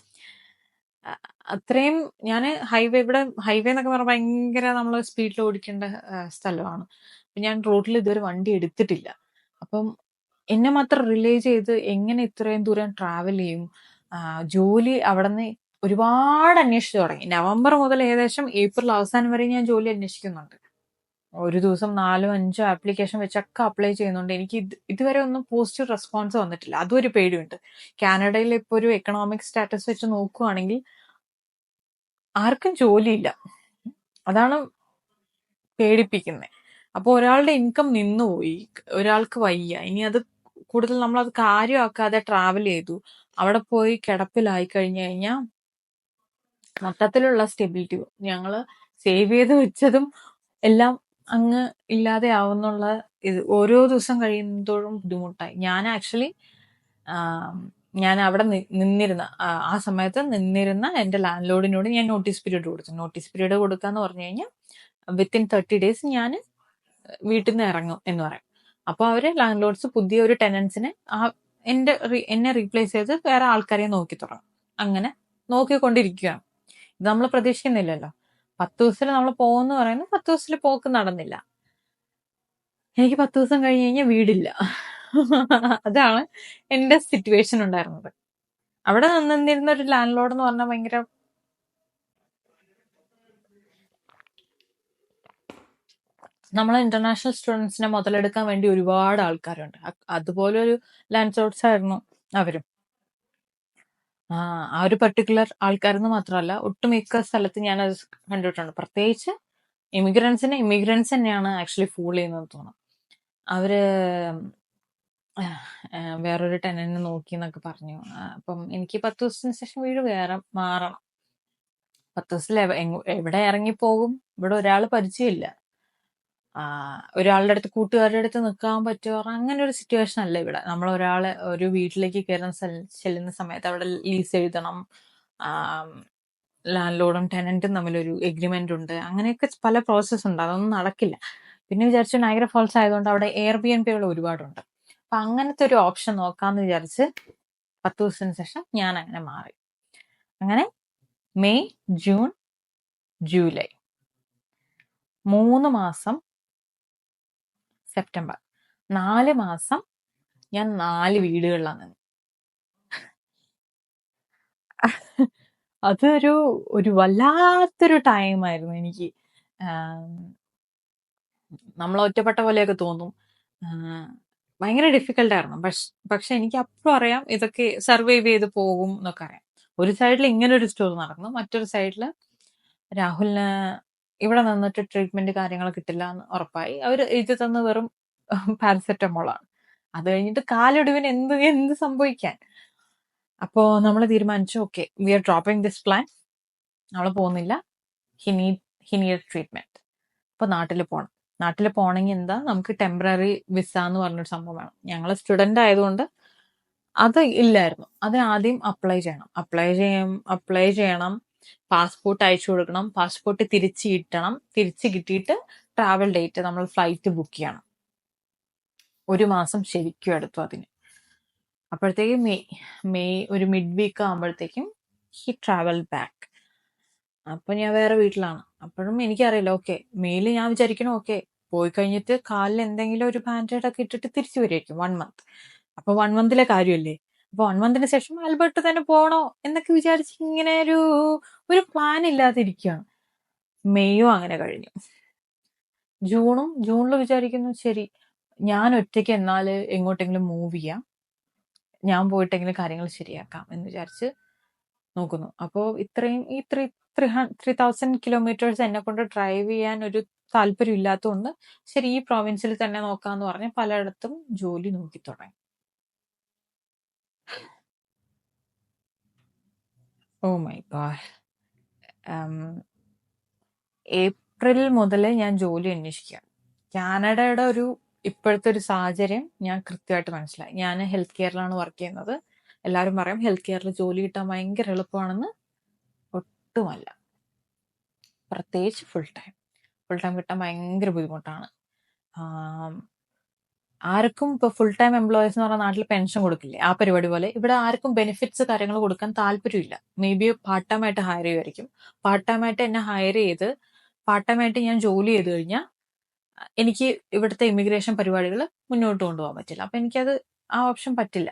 അത്രയും. ഞാൻ ഹൈവേ എന്നൊക്കെ പറഞ്ഞാൽ ഭയങ്കര നമ്മൾ സ്പീഡിൽ ഓടിക്കേണ്ട സ്ഥലമാണ്. ഞാൻ റോഡിൽ ഇതുവരെ വണ്ടി എടുത്തിട്ടില്ല. അപ്പം എന്നെ മാത്രം റിലേ ചെയ്ത് എങ്ങനെ ഇത്രയും ദൂരം ട്രാവൽ ചെയ്യും? ജോലി അവിടെ നിന്ന് ഒരുപാട് അന്വേഷിച്ചു തുടങ്ങി. നവംബർ മുതൽ ഏകദേശം ഏപ്രിൽ അവസാനം വരെ ഞാൻ ജോലി അന്വേഷിക്കുന്നുണ്ട്. ഒരു ദിവസം 4-5 ആപ്ലിക്കേഷൻ വെച്ചൊക്കെ അപ്ലൈ ചെയ്യുന്നുണ്ട്. എനിക്ക് ഇതുവരെ ഒന്നും പോസിറ്റീവ് റെസ്പോൺസ് വന്നിട്ടില്ല. അതും ഒരു പേടിയുണ്ട്. കാനഡയിൽ ഇപ്പൊ ഒരു എക്കണോമിക് സ്റ്റാറ്റസ് വെച്ച് നോക്കുവാണെങ്കിൽ ആർക്കും ജോലിയില്ല. അതാണ് പേടിപ്പിക്കുന്നത്. അപ്പൊ ഒരാളുടെ ഇൻകം നിന്നുപോയി, ഒരാൾക്ക് വയ്യ. ഇനി അത് കൂടുതൽ നമ്മളത് കാര്യമാക്കാതെ ട്രാവൽ ചെയ്തു. അവിടെ പോയി കിടപ്പിലായി കഴിഞ്ഞു കഴിഞ്ഞാൽ മൊത്തത്തിലുള്ള സ്റ്റെബിലിറ്റി, ഞങ്ങള് സേവ് ചെയ്ത് വെച്ചതും എല്ലാം അങ്ങ് ഇല്ലാതെ ആവുന്നുള്ള ഇത് ഓരോ ദിവസം കഴിയുന്നതോറും ബുദ്ധിമുട്ടായി. ഞാൻ അവിടെ നിന്നിരുന്ന ആ സമയത്ത് എന്റെ ലാൻഡ് ലോഡിനോട് ഞാൻ നോട്ടീസ് പീരീഡ് കൊടുത്തു. നോട്ടീസ് പീരീഡ് കൊടുക്കാന്ന് പറഞ്ഞു കഴിഞ്ഞാൽ വിത്തിൻ 30 days ഞാൻ വീട്ടിൽ നിന്ന് ഇറങ്ങും എന്ന് പറയും. അപ്പൊ അവര് ലാൻഡ് ലോഡ്സ് പുതിയ ഒരു ടെനൻസിനെ എന്നെ റീപ്ലേസ് ചെയ്ത് വേറെ ആൾക്കാരെ നോക്കി തുടങ്ങും. അങ്ങനെ നോക്കിക്കൊണ്ടിരിക്കുകയാണ്. ഇത് നമ്മൾ പ്രതീക്ഷിക്കുന്നില്ലല്ലോ. 10 ദിവസത്തിൽ നമ്മൾ പോകുമെന്ന് പറയുന്നത് 10 ദിവസത്തിൽ പോക്ക് നടന്നില്ല. എനിക്ക് 10 ദിവസം കഴിഞ്ഞ് കഴിഞ്ഞാൽ വീടില്ല. അതാണ് എന്റെ സിറ്റുവേഷൻ ഉണ്ടായിരുന്നത്. അവിടെ നിന്നിരുന്ന ഒരു ലാൻഡ് ലോഡ് എന്ന് പറഞ്ഞാൽ ഭയങ്കര നമ്മളെ ഇന്റർനാഷണൽ സ്റ്റുഡൻസിനെ മുതലെടുക്കാൻ വേണ്ടി ഒരുപാട് ആൾക്കാരുണ്ട്. അതുപോലെ ഒരു ലാൻഡ് ലോഡ്സ് ആയിരുന്നു അവരും. ആ ഒരു പർട്ടിക്കുലർ ആൾക്കാരെന്ന് മാത്രമല്ല, ഒട്ടുമിക്ക സ്ഥലത്ത് ഞാനത് കണ്ടിട്ടുണ്ട്. പ്രത്യേകിച്ച് ഇമിഗ്രൻസ് തന്നെയാണ് ആക്ച്വലി ഫൂൾ ചെയ്യുന്നത് തോന്നുന്നു. അവര് വേറൊരു ടെനന്റിനെ നോക്കി എന്നൊക്കെ പറഞ്ഞു. അപ്പം എനിക്ക് 10 ദിവസത്തിന് ശേഷം വീട് വേറെ മാറണം. 10 ദിവസത്തിൽ എവിടെ ഇറങ്ങിപ്പോകും? ഇവിടെ ഒരാൾ പരിചയമില്ല. ഒരാളുടെ അടുത്ത്, കൂട്ടുകാരുടെ അടുത്ത് നിൽക്കാൻ പറ്റുമോ? അങ്ങനെ ഒരു സിറ്റുവേഷൻ അല്ല ഇവിടെ. നമ്മൾ ഒരാളെ ഒരു വീട്ടിലേക്ക് ചെല്ലുന്ന സമയത്ത് അവിടെ ലീസ് എഴുതണം. ലാൻഡ് ലോർഡും ടെനന്റും തമ്മിലൊരു എഗ്രിമെന്റ് ഉണ്ട്. അങ്ങനെയൊക്കെ പല പ്രോസസ്സ് ഉണ്ട്. അതൊന്നും നടക്കില്ല. പിന്നെ വിചാരിച്ചു നയഗ്ര ഫോൾസ് ആയതുകൊണ്ട് അവിടെ എയർബിഎൻപികൾ ഒരുപാടുണ്ട്. അപ്പൊ അങ്ങനത്തെ ഒരു ഓപ്ഷൻ നോക്കാന്ന് വിചാരിച്ച് 10 ദിവസത്തിന് ശേഷം ഞാൻ അങ്ങനെ മാറി. അങ്ങനെ മെയ്, ജൂൺ, ജൂലൈ 3 മാസം, സെപ്റ്റംബർ 4 മാസം ഞാൻ 4 വീടുകളിലാണ് നിന്നത്. അതൊരു വല്ലാത്തൊരു ടൈമായിരുന്നു എനിക്ക്. നമ്മൾ ഒറ്റപ്പെട്ട പോലെയൊക്കെ തോന്നും. ഭയങ്കര ഡിഫിക്കൽട്ടായിരുന്നു. പക്ഷെ എനിക്ക് അപ്പോഴും അറിയാം ഇതൊക്കെ സർവൈവ് ചെയ്ത് പോകും എന്നൊക്കെ അറിയാം. ഒരു സൈഡിൽ ഇങ്ങനെ ഒരു സ്റ്റോറി നടക്കുന്നു, മറ്റൊരു സൈഡിൽ രാഹുലിന് ഇവിടെ നിന്നിട്ട് ട്രീറ്റ്മെന്റ് കാര്യങ്ങൾ കിട്ടില്ല എന്ന് ഉറപ്പായി. അവർ എഴുതി തന്ന വെറും പാരസെറ്റമോളാണ്. അത് കഴിഞ്ഞിട്ട് കാലൊടിവിന് എന്ത് സംഭവിക്കാൻ. അപ്പോ നമ്മൾ തീരുമാനിച്ചു, okay, we are dropping this plan. നമ്മൾ പോകുന്നില്ല. He need treatment. അപ്പൊ നാട്ടിൽ പോകണം. നാട്ടിൽ പോകണമെങ്കിൽ എന്താ, നമുക്ക് ടെമ്പററി വിസ എന്ന് പറഞ്ഞൊരു സംഭവം വേണം. ഞങ്ങൾ സ്റ്റുഡന്റ് ആയതുകൊണ്ട് അത് ഇല്ലായിരുന്നു. അത് ആദ്യം അപ്ലൈ ചെയ്യണം. പാസ്പോർട്ട് അയച്ചു കൊടുക്കണം. പാസ്പോർട്ട് തിരിച്ച് കിട്ടിയിട്ട് ട്രാവൽ ഡേറ്റ്, നമ്മൾ ഫ്ലൈറ്റ് ബുക്ക് ചെയ്യണം. 1 മാസം ശരിക്കും എടുത്തു അതിന്. അപ്പോഴത്തേക്കും മെയ് ഒരു മിഡ് വീക്ക് ആകുമ്പോഴത്തേക്കും ഹി ട്രാവൽ ബാക്ക്. അപ്പൊ ഞാൻ വേറെ വീട്ടിലാണ്. അപ്പോഴും എനിക്കറിയില്ല, ഓക്കെ, മെയില് ഞാൻ വിചാരിക്കണം, ഓക്കെ, പോയി കഴിഞ്ഞിട്ട് കാലിൽ എന്തെങ്കിലും ഒരു ബാൻഡേഡ് ഒക്കെ ഇട്ടിട്ട് തിരിച്ചു വരുമായിരിക്കും 1 മന്ത്. അപ്പൊ 1 മന്തിലെ കാര്യമല്ലേ. അപ്പൊ 1 മന്തിന് ശേഷം ആൽബർട്ട് തന്നെ പോണോ എന്നൊക്കെ വിചാരിച്ച് ഇങ്ങനെ ഒരു പ്ലാൻ ഇല്ലാതിരിക്കുകയാണ്. മെയ്യും അങ്ങനെ കഴിഞ്ഞു. ജൂണിൽ വിചാരിക്കുന്നു, ശരി, ഞാൻ ഒറ്റയ്ക്ക് എന്നാല് എങ്ങോട്ടെങ്കിലും മൂവ് ചെയ്യാം, ഞാൻ പോയിട്ടെങ്കിലും കാര്യങ്ങൾ ശരിയാക്കാം എന്ന് വിചാരിച്ച് നോക്കുന്നു. അപ്പോൾ ഇത്രയും 3000 കിലോമീറ്റേഴ്സ് എന്നെ കൊണ്ട് ഡ്രൈവ് ചെയ്യാൻ ഒരു താല്പര്യം ഇല്ലാത്തതുകൊണ്ട് ശരി, ഈ പ്രോവിൻസിൽ തന്നെ നോക്കാന്ന് പറഞ്ഞ് പലയിടത്തും ജോലി നോക്കി തുടങ്ങി. ഓ മൈ ഗോഡ്. ഏപ്രിൽ മുതൽ ഞാൻ ജോലി അന്വേഷിക്കുക. കാനഡയുടെ ഇപ്പോഴത്തെ ഒരു സാഹചര്യം ഞാൻ കൃത്യമായിട്ട് മനസ്സിലായി. ഞാൻ ഹെൽത്ത് കെയറിലാണ് വർക്ക് ചെയ്യുന്നത്. എല്ലാവരും പറയും ഹെൽത്ത് കെയറിൽ ജോലി കിട്ടാൻ ഭയങ്കര എളുപ്പമാണെന്ന്. ഒട്ടുമല്ല. പ്രത്യേകിച്ച് ഫുൾ ടൈം കിട്ടാൻ ഭയങ്കര ബുദ്ധിമുട്ടാണ്. ആർക്കും ഇപ്പൊ ഫുൾ ടൈം എംപ്ലോയീസ് എന്ന് പറഞ്ഞാൽ നാട്ടിൽ പെൻഷൻ കൊടുക്കില്ലേ, ആ പരിപാടി പോലെ ഇവിടെ ആർക്കും ബെനിഫിറ്റ്സ് കാര്യങ്ങൾ കൊടുക്കാൻ താല്പര്യമില്ല. മേ ബി പാർട്ട് ടൈം ആയിട്ട് ഹയർ ചെയ്യുമായിരിക്കും. പാർട്ട് ടൈം ആയിട്ട് എന്നെ ഹയർ ചെയ്ത് പാർട്ട് ടൈം ആയിട്ട് ഞാൻ ജോലി ചെയ്ത് കഴിഞ്ഞാൽ എനിക്ക് ഇവിടുത്തെ ഇമിഗ്രേഷൻ പരിപാടികൾ മുന്നോട്ട് കൊണ്ടുപോകാൻ പറ്റില്ല. അപ്പൊ എനിക്കത് ആ ഓപ്ഷൻ പറ്റില്ല.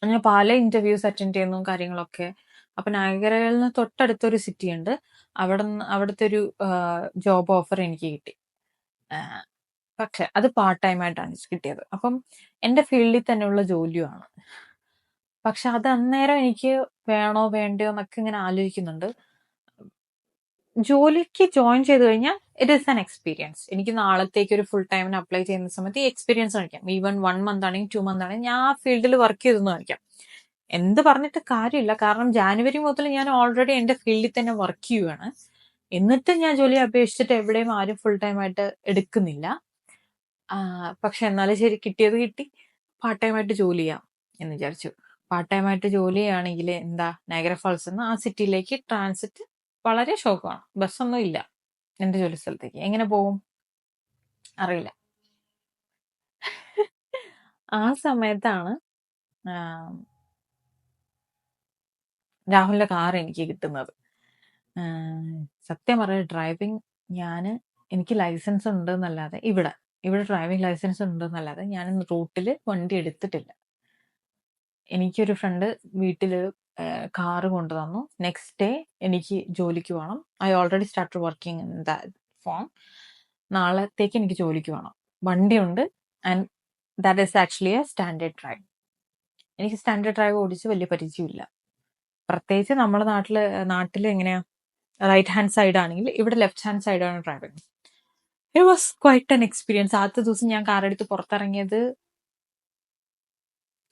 ഞാൻ പല ഇന്റർവ്യൂസ് അറ്റൻഡ് ചെയ്യുന്നു കാര്യങ്ങളൊക്കെ. അപ്പൊ നയഗ്രയിൽ നിന്ന് തൊട്ടടുത്തൊരു സിറ്റി ഉണ്ട്. അവിടുത്തെ ഒരു ജോബ് ഓഫർ എനിക്ക് കിട്ടി. പക്ഷെ അത് പാർട്ട് ടൈം ആയിട്ടാണ് കിട്ടിയത്. അപ്പം എന്റെ ഫീൽഡിൽ തന്നെയുള്ള ജോലിയുമാണ്. പക്ഷെ അത് അന്നേരം എനിക്ക് വേണോ വേണ്ടയോ എന്നൊക്കെ ഇങ്ങനെ ആലോചിക്കുന്നുണ്ട്. ജോലിക്ക് ജോയിൻ ചെയ്ത് കഴിഞ്ഞാൽ ഇറ്റ് ഈസ് ആൻ എക്സ്പീരിയൻസ്. എനിക്ക് നാളത്തേക്ക് ഒരു ഫുൾ ടൈമിന് അപ്ലൈ ചെയ്യുന്ന സമയത്ത് ഈ എക്സ്പീരിയൻസ് കാണിക്കാം. ഈവൻ 1 മന്ത് ആണെങ്കിൽ 2 മന്ത് ആണെങ്കിൽ ഞാൻ ആ ഫീൽഡിൽ വർക്ക് ചെയ്തെന്ന് കാണിക്കാം. എന്ത് പറഞ്ഞിട്ട് കാര്യമില്ല. കാരണം ജാനുവരി മുതൽ ഞാൻ ഓൾറെഡി എന്റെ ഫീൽഡിൽ തന്നെ വർക്ക് ചെയ്യുകയാണ്. എന്നിട്ട് ഞാൻ ജോലി അപേക്ഷിച്ചിട്ട് എവിടെയും ആരും ഫുൾ ടൈം ആയിട്ട് എടുക്കുന്നില്ല. പക്ഷെ എന്നാലും ശരി, കിട്ടിയത് കിട്ടി. പാർട്ട് ടൈം ആയിട്ട് ജോലി ചെയ്യാം എന്ന് വിചാരിച്ചു. പാർട്ട് ടൈം ആയിട്ട് ജോലി ചെയ്യുകയാണെങ്കിൽ എന്താ, നയഗ്ര ഫാൾസ് നിന്ന് ആ സിറ്റിയിലേക്ക് ട്രാൻസിറ്റ് വളരെ ഷോക്കാണ്. ബസ്സൊന്നും ഇല്ല എന്റെ ജോലി സ്ഥലത്തേക്ക്. എങ്ങനെ പോകും അറിയില്ല. ആ സമയത്താണ് രാഹുലിന്റെ കാർ എനിക്ക് കിട്ടുന്നത്. സത്യം പറഞ്ഞ ഡ്രൈവിംഗ് എനിക്ക് ലൈസൻസ് ഉണ്ടെന്നല്ലാതെ ഇവിടെ ഡ്രൈവിംഗ് ലൈസൻസ് ഉണ്ടെന്നല്ലാതെ ഞാൻ റൂട്ടിൽ വണ്ടി എടുത്തിട്ടില്ല. എനിക്കൊരു ഫ്രണ്ട് വീട്ടില് കാറ് കൊണ്ടുതന്നു. നെക്സ്റ്റ് ഡേ എനിക്ക് ജോലിക്ക് പോകണം. I already start working in that form. നാളത്തേക്ക് എനിക്ക് ജോലിക്ക് പോകണം. വണ്ടിയുണ്ട്. And that is actually A standard drive. എനിക്ക് സ്റ്റാൻഡേർഡ് ഡ്രൈവ് ഓടിച്ച് വലിയ പരിചയമില്ല. പ്രത്യേകിച്ച് നമ്മുടെ നാട്ടില് എങ്ങനെയാ, റൈറ്റ് ഹാൻഡ് സൈഡ് ആണെങ്കിൽ ഇവിടെ ലെഫ്റ്റ് ഹാൻഡ് സൈഡാണ് driving. It was quite an experience. ആദ്യത്തെ ദിവസം ഞാൻ കാർ എടുത്ത് പുറത്തിറങ്ങിയത്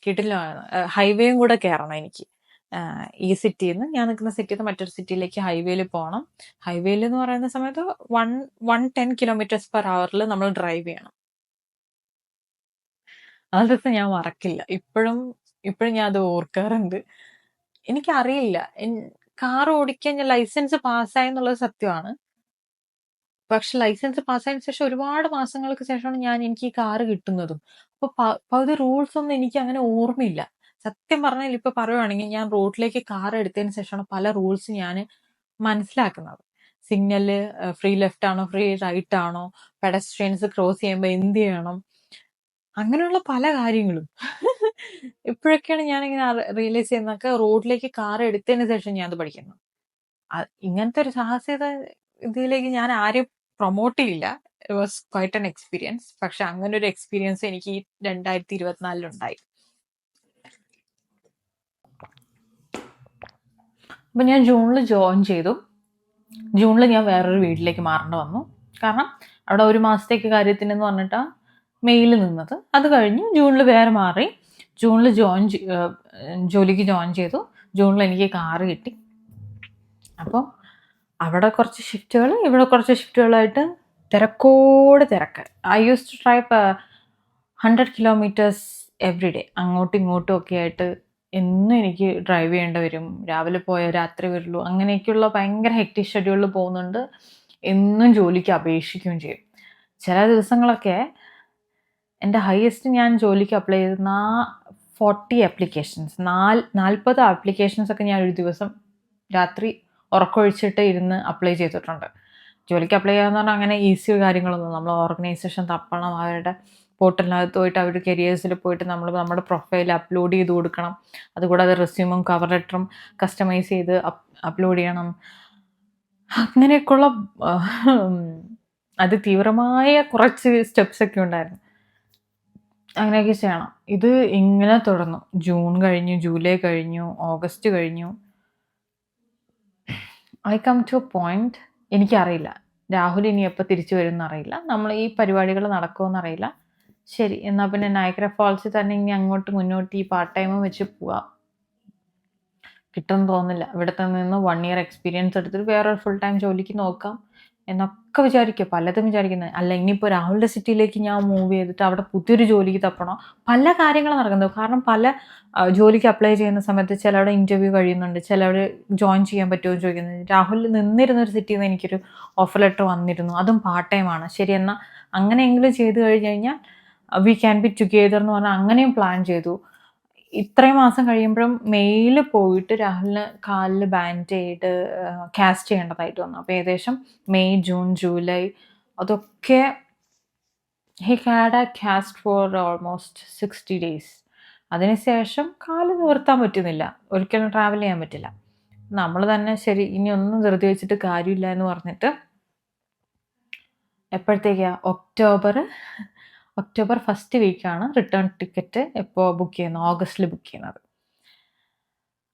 കിടിലമാണ്. ഹൈവേയും കൂടെ കയറണം എനിക്ക്. ഈ സിറ്റിയിൽ നിന്ന്, ഞാൻ നിൽക്കുന്ന സിറ്റിയിൽ നിന്ന് മറ്റൊരു സിറ്റിയിലേക്ക് ഹൈവേയിൽ പോകണം. ഹൈവേയിൽ എന്ന് പറയുന്ന സമയത്ത് 110 km/h നമ്മൾ ഡ്രൈവ് ചെയ്യണം. ആ ദിവസം ഞാൻ മറക്കില്ല. ഇപ്പോഴും ഞാൻ അത് ഓർക്കാറുണ്ട്. എനിക്കറിയില്ല, കാർ ഓടിക്കാൻ ഞാൻ ലൈസൻസ് പാസ്സായി എന്നുള്ളത് സത്യമാണ്. പക്ഷെ ലൈസൻസ് പാസ്സായതിനു ശേഷം ഒരുപാട് മാസങ്ങൾക്ക് ശേഷമാണ് എനിക്ക് ഈ കാറ് കിട്ടുന്നതും. അപ്പൊ പകുതി റൂൾസ് ഒന്നും എനിക്ക് അങ്ങനെ ഓർമ്മയില്ല. സത്യം പറഞ്ഞാൽ ഇപ്പൊ പറയുവാണെങ്കിൽ ഞാൻ റോഡിലേക്ക് കാർ എടുത്തതിന് ശേഷമാണ് പല റൂൾസ് ഞാൻ മനസ്സിലാക്കുന്നത്. സിഗ്നല് ഫ്രീ ലെഫ്റ്റ് ആണോ ഫ്രീ റൈറ്റ് ആണോ, പെഡസ്ട്രിയൻസ് ക്രോസ് ചെയ്യുമ്പോൾ എന്ത് ചെയ്യണം, അങ്ങനെയുള്ള പല കാര്യങ്ങളും ഇപ്പോഴൊക്കെയാണ് ഞാനിങ്ങനെ റിയലൈസ് ചെയ്യുന്നതൊക്കെ റോഡിലേക്ക് കാർ എടുത്തതിന് ശേഷം ഞാൻ അത് പഠിക്കുന്നു. ഇങ്ങനത്തെ ഒരു സാഹസികത ഇതിലേക്ക് ഞാൻ ആരെയും പ്രൊമോട്ട് ചെയ്യില്ല. It was quite an experience. പക്ഷെ അങ്ങനെ ഒരു എക്സ്പീരിയൻസ് എനിക്ക് ഈ 2024 ഉണ്ടായി. അപ്പൊ ഞാൻ ജൂണിൽ ജോയിൻ ചെയ്തു. ജൂണിൽ ഞാൻ വേറൊരു വീട്ടിലേക്ക് മാറേണ്ടി വന്നു. കാരണം അവിടെ 1 മാസത്തേക്ക് കാര്യത്തിനെന്ന് പറഞ്ഞിട്ടാ മെയിൽ നിന്നത്. അത് കഴിഞ്ഞ് ജൂണിൽ വേറെ മാറി. ജൂണിൽ ജോലിക്ക് ജോയിൻ ചെയ്തു. ജൂണിൽ എനിക്ക് കാറ് കിട്ടി. അപ്പോൾ അവിടെ കുറച്ച് ഷിഫ്റ്റുകൾ, ഇവിടെ കുറച്ച് ഷിഫ്റ്റുകളായിട്ട് തിരക്കോട് തിരക്ക്. I use to drive 100 km every day. അങ്ങോട്ടും ഇങ്ങോട്ടും ഒക്കെ ആയിട്ട് എന്നും എനിക്ക് ഡ്രൈവ് ചെയ്യേണ്ടി വരും. രാവിലെ പോയാൽ രാത്രി വരുള്ളൂ. അങ്ങനെയൊക്കെയുള്ള ഭയങ്കര ഹെക്ടിക് ഷെഡ്യൂളിൽ പോകുന്നുണ്ട്. എന്നും ജോലിക്ക് അപേക്ഷിക്കുകയും ചെയ്യും. ചില ദിവസങ്ങളൊക്കെ എൻ്റെ ഹയസ്റ്റ് ഞാൻ ജോലിക്ക് അപ്ലൈ ചെയ്ത 40 ആപ്ലിക്കേഷൻസ്, 40 ആപ്ലിക്കേഷൻസ് ഒക്കെ ഞാൻ ഒരു ദിവസം രാത്രി ഉറക്കൊഴിച്ചിട്ട് ഇരുന്ന് അപ്ലൈ ചെയ്തിട്ടുണ്ട്. ജോലിക്ക് അപ്ലൈ ചെയ്യാന്ന് പറഞ്ഞാൽ അങ്ങനെ ഈസി കാര്യങ്ങളൊന്നും. നമ്മൾ ഓർഗനൈസേഷൻ തപ്പണം, അവരുടെ പോർട്ടലിനകത്ത് പോയിട്ട് അവർ കരിയേഴ്സിൽ പോയിട്ട് നമ്മൾ നമ്മുടെ പ്രൊഫൈൽ അപ്ലോഡ് ചെയ്ത് കൊടുക്കണം. അതുകൂടാതെ റെസ്യൂമും കവർ ലെറ്ററും കസ്റ്റമൈസ് ചെയ്ത് അപ്ലോഡ് ചെയ്യണം. അങ്ങനെയൊക്കെയുള്ള അതിതീവ്രമായ കുറച്ച് സ്റ്റെപ്സ് ഒക്കെ ഉണ്ടായിരുന്നു. അങ്ങനെയൊക്കെ ചെയ്യണം. ഇത് ഇങ്ങനെ തുടർന്നു. ജൂൺ കഴിഞ്ഞു, ജൂലൈ കഴിഞ്ഞു, ഓഗസ്റ്റ് കഴിഞ്ഞു. I come to a point, എനിക്കറിയില്ല രാഹുൽ ഇനി എപ്പോൾ തിരിച്ചു വരും എന്നറിയില്ല, നമ്മൾ ഈ പരിപാടികൾ നടക്കുമെന്നറിയില്ല. ശരി, എന്നാൽ പിന്നെ നയഗ്ര ഫാൾസിൽ തന്നെ ഇനി അങ്ങോട്ട് മുന്നോട്ട് ഈ പാർട്ട് ടൈമും വെച്ച് പോവാം. കിട്ടുമെന്ന് തോന്നുന്നില്ല. ഇവിടുത്തെ നിന്ന് 1 year എക്സ്പീരിയൻസ് എടുത്തിട്ട് വേറൊരു ഫുൾ ടൈം ജോലിക്ക് നോക്കാം എന്നൊക്കെ വിചാരിക്കുക. പലതും വിചാരിക്കുന്നത്. അല്ല, ഇനിയിപ്പോൾ രാഹുലിൻ്റെ സിറ്റിയിലേക്ക് ഞാൻ മൂവ് ചെയ്തിട്ട് അവിടെ പുതിയൊരു ജോലിക്ക് തപ്പണോ, പല കാര്യങ്ങളും നടക്കുന്നത്. കാരണം പല ജോലിക്ക് അപ്ലൈ ചെയ്യുന്ന സമയത്ത് ചിലവിടെ ഇൻ്റർവ്യൂ കഴിയുന്നുണ്ട്, ചിലവർ ജോയിൻ ചെയ്യാൻ പറ്റുമോ എന്ന് ചോദിക്കുന്നത്. രാഹുൽ നിന്നിരുന്നൊരു സിറ്റിയിൽ നിന്ന് എനിക്കൊരു ഓഫർ ലെറ്റർ വന്നിരുന്നു. അതും പാർട്ട് ടൈമാണ്. ശരി, എന്നാൽ അങ്ങനെയെങ്കിലും ചെയ്ത് കഴിഞ്ഞ് കഴിഞ്ഞാൽ വി ക്യാൻ ബി ടുഗെദർ എന്ന് പറഞ്ഞാൽ അങ്ങനെയും പ്ലാൻ ചെയ്തു. ഇത്രയും മാസം കഴിയുമ്പോഴും മെയിൽ പോയിട്ട് രാഹുലിന് കാലിൽ ബാൻഡേഡ് കാസ്റ്റ് ചെയ്യേണ്ടതായിട്ട് വന്നു. അപ്പോൾ ഏകദേശം മെയ്, ജൂൺ, ജൂലൈ അതൊക്കെ he had a cast for almost 60 days. അതിനുശേഷം കാല് നിവർത്താൻ പറ്റുന്നില്ല, ഒരിക്കലും ട്രാവൽ ചെയ്യാൻ പറ്റില്ല. നമ്മൾ തന്നെ ശരി ഇനി ഒന്നും ധൃതി വെച്ചിട്ട് കാര്യമില്ല എന്ന് പറഞ്ഞിട്ട് എപ്പോഴത്തേക്കാണ് ഒക്ടോബർ ഫസ്റ്റ് വീക്കാണ് റിട്ടേൺ ടിക്കറ്റ് എപ്പോൾ ബുക്ക് ചെയ്യുന്നത്, ഓഗസ്റ്റിൽ ബുക്ക് ചെയ്യുന്നത്.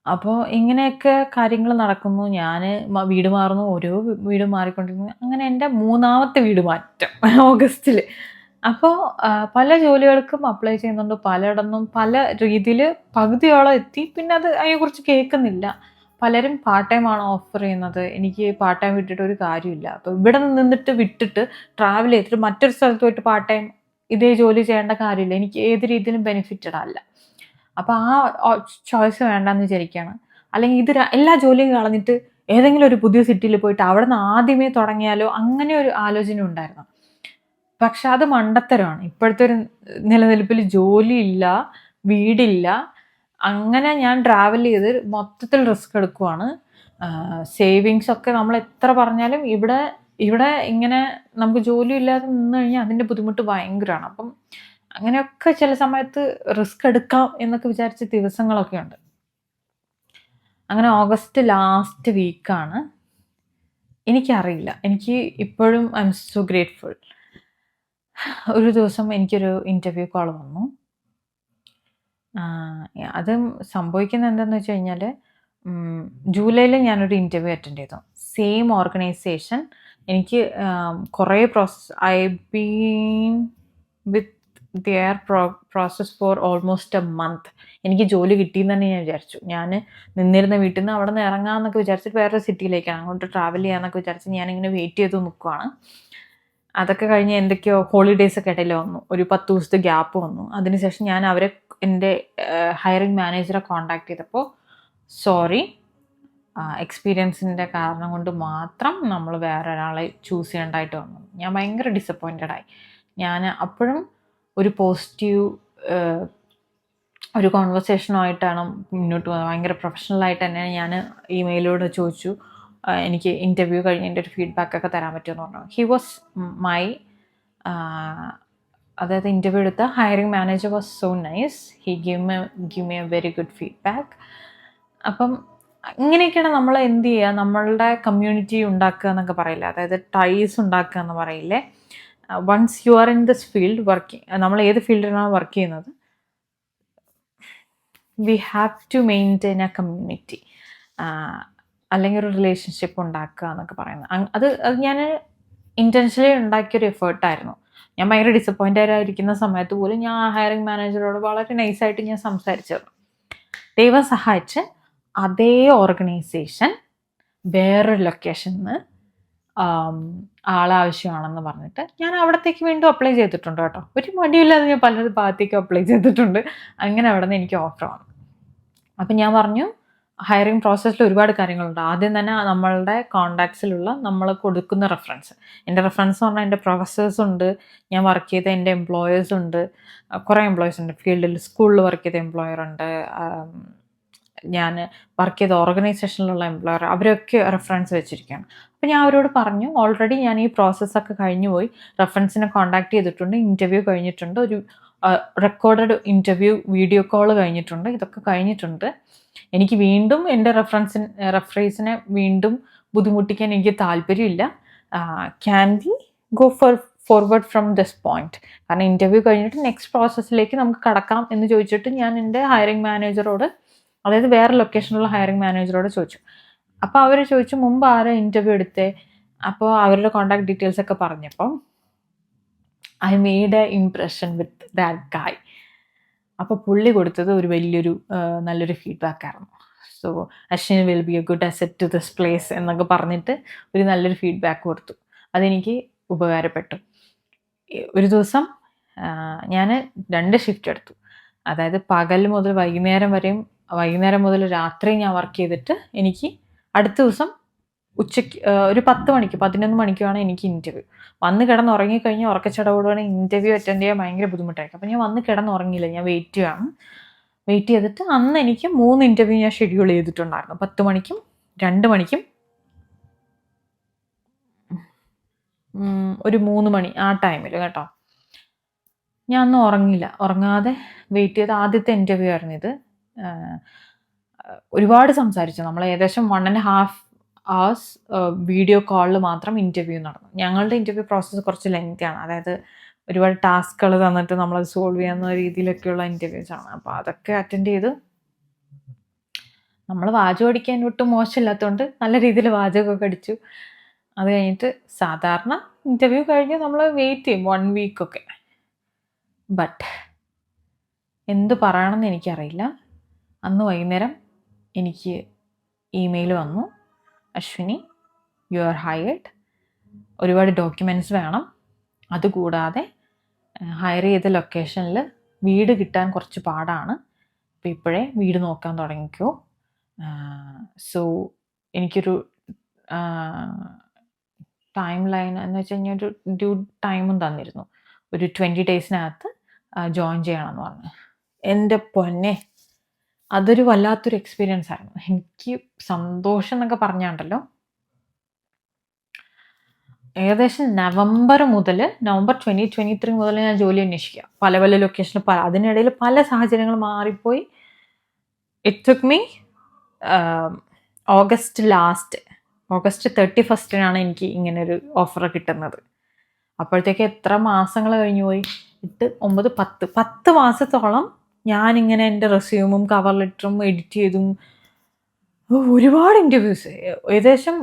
അപ്പോൾ ഇങ്ങനെയൊക്കെ കാര്യങ്ങൾ നടക്കുന്നു. ഞാൻ വീട് മാറുന്നു, ഓരോ വീട് മാറിക്കൊണ്ടിരുന്നു. അങ്ങനെ എൻ്റെ 3ാമത്തെ വീട് മാറ്റം ഓഗസ്റ്റിൽ. അപ്പോൾ പല ജോലികൾക്കും അപ്ലൈ ചെയ്യുന്നുണ്ട്, പലയിടത്തും പല രീതിയിൽ പകുതിയോളം എത്തി. പിന്നെ അതിനെക്കുറിച്ച് കേൾക്കുന്നില്ല. പലരും പാർട്ട് ടൈം ആണ് ഓഫർ ചെയ്യുന്നത്. എനിക്ക് പാർട്ട് ടൈം വിട്ടിട്ട് ഒരു കാര്യമില്ല. അപ്പോൾ ഇവിടെ നിന്നിട്ട് വിട്ടിട്ട് ട്രാവൽ ചെയ്തിട്ട് മറ്റൊരു സ്ഥലത്ത് പോയിട്ട് പാർട്ട് ടൈം ഇതേ ജോലി ചെയ്യേണ്ട കാര്യമില്ല. എനിക്ക് ഏത് രീതിയിലും ബെനിഫിറ്റഡ് അല്ല. അപ്പോൾ ആ ചോയ്സ് വേണ്ടെന്ന് വിചാരിക്കുകയാണ്. അല്ലെങ്കിൽ എല്ലാ ജോലിയും കളഞ്ഞിട്ട് ഏതെങ്കിലും ഒരു പുതിയ സിറ്റിയിൽ പോയിട്ട് അവിടെ നിന്ന് ആദ്യമേ തുടങ്ങിയാലോ, അങ്ങനെ ഒരു ആലോചന ഉണ്ടായിരുന്നു. പക്ഷെ അത് മണ്ടത്തരമാണ്. ഇപ്പോഴത്തെ ഒരു നിലനിൽപ്പിൽ ജോലിയില്ല, വീടില്ല, അങ്ങനെ ഞാൻ ട്രാവൽ ചെയ്ത് മൊത്തത്തിൽ റിസ്ക് എടുക്കുവാണ്. സേവിങ്സ് ഒക്കെ നമ്മൾ എത്ര പറഞ്ഞാലും ഇവിടെ ഇങ്ങനെ നമുക്ക് ജോലി ഇല്ലാതെ നിന്ന് കഴിഞ്ഞാൽ അതിൻ്റെ ബുദ്ധിമുട്ട് ഭയങ്കരമാണ്. അപ്പം അങ്ങനെയൊക്കെ ചില സമയത്ത് റിസ്ക് എടുക്കാം എന്നൊക്കെ വിചാരിച്ച ദിവസങ്ങളൊക്കെ ഉണ്ട്. അങ്ങനെ ഓഗസ്റ്റ് ലാസ്റ്റ് വീക്കാണ്. എനിക്കറിയില്ല, എനിക്ക് ഇപ്പോഴും ഐ എം സോ ഗ്രേറ്റ്ഫുൾ. ഒരു ദിവസം എനിക്കൊരു ഇൻ്റർവ്യൂ കോൾ വന്നു. അത് സംഭവിക്കുന്നത് എന്താണെന്ന് വെച്ച് കഴിഞ്ഞാൽ, ജൂലൈയിൽ ഞാനൊരു ഇൻ്റർവ്യൂ അറ്റൻഡ് ചെയ്തു. Same organisation. എനിക്ക് കുറേ I been with their process for almost a month. എനിക്ക് ജോലി കിട്ടിയെന്ന് തന്നെ ഞാൻ വിചാരിച്ചു. ഞാൻ നിന്നിരുന്ന വീട്ടിൽ നിന്ന് അവിടെ നിന്ന് ഇറങ്ങാമെന്നൊക്കെ വിചാരിച്ചിട്ട് വേറൊരു സിറ്റിയിലേക്കാണ് അങ്ങോട്ട് ട്രാവൽ ചെയ്യാമെന്നൊക്കെ വിചാരിച്ച് ഞാനിങ്ങനെ വെയിറ്റ് ചെയ്ത് നിൽക്കുവാണ്. അതൊക്കെ കഴിഞ്ഞ് എന്തൊക്കെയോ ഹോളിഡേയ്സ് ഒക്കെ ഇടയിൽ വന്നു, ഒരു 10 ദിവസത്തെ ഗ്യാപ്പ് വന്നു. അതിനുശേഷം ഞാൻ എൻ്റെ ഹയറിംഗ് മാനേജറെ കോൺടാക്ട് ചെയ്തപ്പോൾ സോറി, എക്സ്പീരിയൻസിൻ്റെ കാരണം കൊണ്ട് മാത്രം നമ്മൾ വേറെ ഒരാളെ ചൂസ് ചെയ്യേണ്ടതായിട്ട് വന്നു. ഞാൻ ഭയങ്കര ഡിസപ്പോയിൻറ്റഡ് ആയി. ഞാൻ അപ്പോഴും ഒരു പോസിറ്റീവ് ഒരു കോൺവെർസേഷനുമായിട്ടാണ് മുന്നോട്ട് പോകുന്നത്. ഭയങ്കര പ്രൊഫഷണലായിട്ട് തന്നെ ഞാൻ ഇമെയിലൂടെ ചോദിച്ചു, എനിക്ക് ഇൻ്റർവ്യൂ കഴിഞ്ഞ് എൻ്റെ ഒരു ഫീഡ്ബാക്കൊക്കെ തരാൻ പറ്റുമെന്ന് പറഞ്ഞു. ഹി വാസ് മൈ അതായത് ഇൻ്റർവ്യൂ എടുത്ത hiring manager was so nice. He give me a very good feedback. അപ്പം ഇങ്ങനെയൊക്കെയാണ് നമ്മൾ എന്ത് ചെയ്യുക, നമ്മളുടെ കമ്മ്യൂണിറ്റി ഉണ്ടാക്കുക എന്നൊക്കെ പറയില്ല, അതായത് ടൈസ് ഉണ്ടാക്കുക എന്ന് പറയില്ലേ. Once you are in this field working, നമ്മൾ ഏത് ഫീൽഡിലാണ് വർക്ക് ചെയ്യുന്നത്, we have to maintain a community, അല്ലെങ്കിൽ ഒരു റിലേഷൻഷിപ്പ് ഉണ്ടാക്കുക എന്നൊക്കെ പറയുന്നത്. അത് ഞാൻ ഇൻറ്റൻഷനലി ഉണ്ടാക്കിയൊരു എഫേർട്ടായിരുന്നു. ഞാൻ ഭയങ്കര ഡിസപ്പോയിൻറ്റഡ് ആയിരിക്കുന്ന സമയത്ത് പോലും ഞാൻ ഹയറിംഗ് മാനേജറോട് വളരെ നൈസായിട്ട് ഞാൻ സംസാരിച്ചത്. ദൈവം സഹായിച്ച് അതേ ഓർഗനൈസേഷൻ വേറൊരു ലൊക്കേഷനിൽ നിന്ന് ആളാവശ്യമാണെന്ന് പറഞ്ഞിട്ട് ഞാൻ അവിടത്തേക്ക് വീണ്ടും അപ്ലൈ ചെയ്തിട്ടുണ്ട് കേട്ടോ. ഒരു മടിയില്ലാതെ ഞാൻ പല ഭാഗത്തേക്കും അപ്ലൈ ചെയ്തിട്ടുണ്ട്. അങ്ങനെ അവിടെ നിന്ന് എനിക്ക് ഓഫർ വന്നു. അപ്പം ഞാൻ പറഞ്ഞു, ഹയറിംഗ് പ്രോസസ്സിൽ ഒരുപാട് കാര്യങ്ങളുണ്ട്. ആദ്യം തന്നെ നമ്മളുടെ കോണ്ടാക്ട്സിലുള്ള നമ്മൾ കൊടുക്കുന്ന റെഫറൻസ്. എൻ്റെ റെഫറൻസ് എന്ന് പറഞ്ഞാൽ എൻ്റെ പ്രൊഫസേഴ്സ് ഉണ്ട്, ഞാൻ വർക്ക് ചെയ്ത എൻ്റെ എംപ്ലോയേഴ്സ് ഉണ്ട്, കുറേ എംപ്ലോയേഴ്സ് ഉണ്ട്. ഫീൽഡിൽ സ്കൂളിൽ വർക്ക് ചെയ്ത എംപ്ലോയർ ഉണ്ട്, ഞാൻ വർക്ക് ചെയ്ത ഓർഗനൈസേഷനിലുള്ള എംപ്ലോയർ, അവരൊക്കെ റെഫറൻസ് വെച്ചിരിക്കുകയാണ്. അപ്പോൾ ഞാൻ അവരോട് പറഞ്ഞു, ഓൾറെഡി ഞാൻ ഈ പ്രോസസ്സൊക്കെ കഴിഞ്ഞു പോയി, റെഫറൻസിനെ കോൺടാക്ട് ചെയ്തിട്ടുണ്ട്, ഇൻ്റർവ്യൂ കഴിഞ്ഞിട്ടുണ്ട്, ഒരു റെക്കോർഡഡ് ഇൻ്റർവ്യൂ വീഡിയോ കോൾ കഴിഞ്ഞിട്ടുണ്ട്, ഇതൊക്കെ കഴിഞ്ഞിട്ടുണ്ട്. എനിക്ക് വീണ്ടും എൻ്റെ റെഫറൻസിനെ വീണ്ടും ബുദ്ധിമുട്ടിക്കാൻ എനിക്ക് താല്പര്യമില്ല. Can we go forward from this point? കാരണം ഇൻ്റർവ്യൂ കഴിഞ്ഞിട്ട് നെക്സ്റ്റ് പ്രോസസ്സിലേക്ക് നമുക്ക് കടക്കാം എന്ന് ചോദിച്ചിട്ട് ഞാൻ എൻ്റെ ഹയറിംഗ് മാനേജറോട്, അതായത് വേറെ ലൊക്കേഷനിലുള്ള ഹയറിംഗ് മാനേജറോട് ചോദിച്ചു. അപ്പോൾ അവർ ചോദിച്ചു, മുമ്പ് ആരാ ഇൻ്റർവ്യൂ എടുത്തേ? അപ്പോൾ അവരുടെ കോൺടാക്ട് ഡീറ്റെയിൽസ് ഒക്കെ പറഞ്ഞപ്പോൾ I made a impression with that guy. അപ്പോൾ പുള്ളി കൊടുത്തത് ഒരു വലിയൊരു നല്ലൊരു ഫീഡ്ബാക്കായിരുന്നു. So Ashwini will be a good asset to this place എന്നൊക്കെ പറഞ്ഞിട്ട് ഒരു നല്ലൊരു ഫീഡ്ബാക്ക് കൊടുത്തു. അതെനിക്ക് ഉപകാരപ്പെട്ടു. ഒരു ദിവസം ഞാൻ 2 ഷിഫ്റ്റ് എടുത്തു. അതായത് പകൽ മുതൽ വൈകുന്നേരം മുതൽ രാത്രി ഞാൻ വർക്ക് ചെയ്തിട്ട് എനിക്ക് അടുത്ത ദിവസം ഉച്ചയ്ക്ക് ഒരു 10 മണിക്ക് 11 മണിക്കുമാണ് എനിക്ക് ഇൻ്റർവ്യൂ. വന്ന് കിടന്നുറങ്ങിക്കഴിഞ്ഞാൽ ഉറക്കച്ചടവോടുകൂടി ഇൻ്റർവ്യൂ അറ്റൻഡ് ചെയ്യാൻ ഭയങ്കര ബുദ്ധിമുട്ടായിരിക്കും. അപ്പോൾ ഞാൻ വന്ന് കിടന്നുറങ്ങിയില്ല, ഞാൻ വെയിറ്റ് ചെയ്തിട്ട് അന്ന് എനിക്ക് 3 ഇൻ്റർവ്യൂ ഞാൻ ഷെഡ്യൂൾ ചെയ്തിട്ടുണ്ടായിരുന്നു. 10 മണിക്കും 2 മണിക്കും ഒരു 3 മണി ആ ടൈമിൽ കേട്ടോ. ഞാൻ അന്ന് ഉറങ്ങാതെ വെയിറ്റ് ചെയ്ത് ആദ്യത്തെ ഇൻ്റർവ്യൂ ആയിരുന്നു ഇത്. ഒരുപാട് സംസാരിച്ചു. നമ്മൾ ഏകദേശം 1.5 hours വീഡിയോ കോളിൽ മാത്രം ഇൻ്റർവ്യൂ നടന്നു. ഞങ്ങളുടെ ഇൻ്റർവ്യൂ പ്രോസസ്സ് കുറച്ച് ലെങ്തിയാണ്, അതായത് ഒരുപാട് ടാസ്കുകൾ തന്നിട്ട് നമ്മളത് സോൾവ് ചെയ്യാവുന്ന രീതിയിലൊക്കെയുള്ള ഇൻ്റർവ്യൂസാണ്. അപ്പോൾ അതൊക്കെ അറ്റൻഡ് ചെയ്ത് നമ്മൾ വാചകം അടിക്കാൻ ഒട്ടും മോശമില്ലാത്തതുകൊണ്ട് നല്ല രീതിയിൽ വാചകമൊക്കെ അടിച്ചു. അത് കഴിഞ്ഞിട്ട് സാധാരണ ഇൻ്റർവ്യൂ കഴിഞ്ഞ് നമ്മൾ വെയിറ്റ് ചെയ്യും 1 വീക്കൊക്കെ. ബട്ട് എന്ത് പറയണമെന്ന് എനിക്കറിയില്ല. അന്ന് വൈകുന്നേരം എനിക്ക് ഇമെയിൽ വന്നു, അശ്വിനി യു ആർ ഹയർഡ്, ഒരുപാട് ഡോക്യുമെൻറ്റ്സ് വേണം, അതുകൂടാതെ ഹയർ ചെയ്ത ലൊക്കേഷനിൽ വീട് കിട്ടാൻ കുറച്ച് പാടാണ്, അപ്പോൾ ഇപ്പോഴേ വീട് നോക്കാൻ തുടങ്ങിക്കോ. സോ എനിക്കൊരു ടൈം ലൈൻ എന്ന് വെച്ച് കഴിഞ്ഞാൽ ഒരു ഡ്യൂ ടൈമും തന്നിരുന്നു, ഒരു 20 ഡേയ്സിനകത്ത് ജോയിൻ ചെയ്യണമെന്ന് പറഞ്ഞു. എൻ്റെ പൊന്നെ, അതൊരു വല്ലാത്തൊരു എക്സ്പീരിയൻസ് ആയിരുന്നു. എനിക്ക് സന്തോഷം എന്നൊക്കെ പറഞ്ഞാണ്ടല്ലോ, ഏകദേശം നവംബർ 2023 മുതൽ ഞാൻ ജോലി അന്വേഷിക്കുക, പല ലൊക്കേഷനിൽ അതിനിടയിൽ പല സാഹചര്യങ്ങൾ മാറിപ്പോയി. ഇറ്റ് ടുക്ക് മീ ഓഗസ്റ്റ് 31 എനിക്ക് ഇങ്ങനൊരു ഓഫർ കിട്ടുന്നത്. അപ്പോഴത്തേക്ക് എത്ര മാസങ്ങൾ കഴിഞ്ഞു പോയി? 8, 9, 10 മാസത്തോളം ഞാനിങ്ങനെ എൻ്റെ റെസ്യൂമും കവർ ലെറ്ററും എഡിറ്റ് ചെയ്തും ഒരുപാട് ഇൻ്റർവ്യൂസ്, ഏകദേശം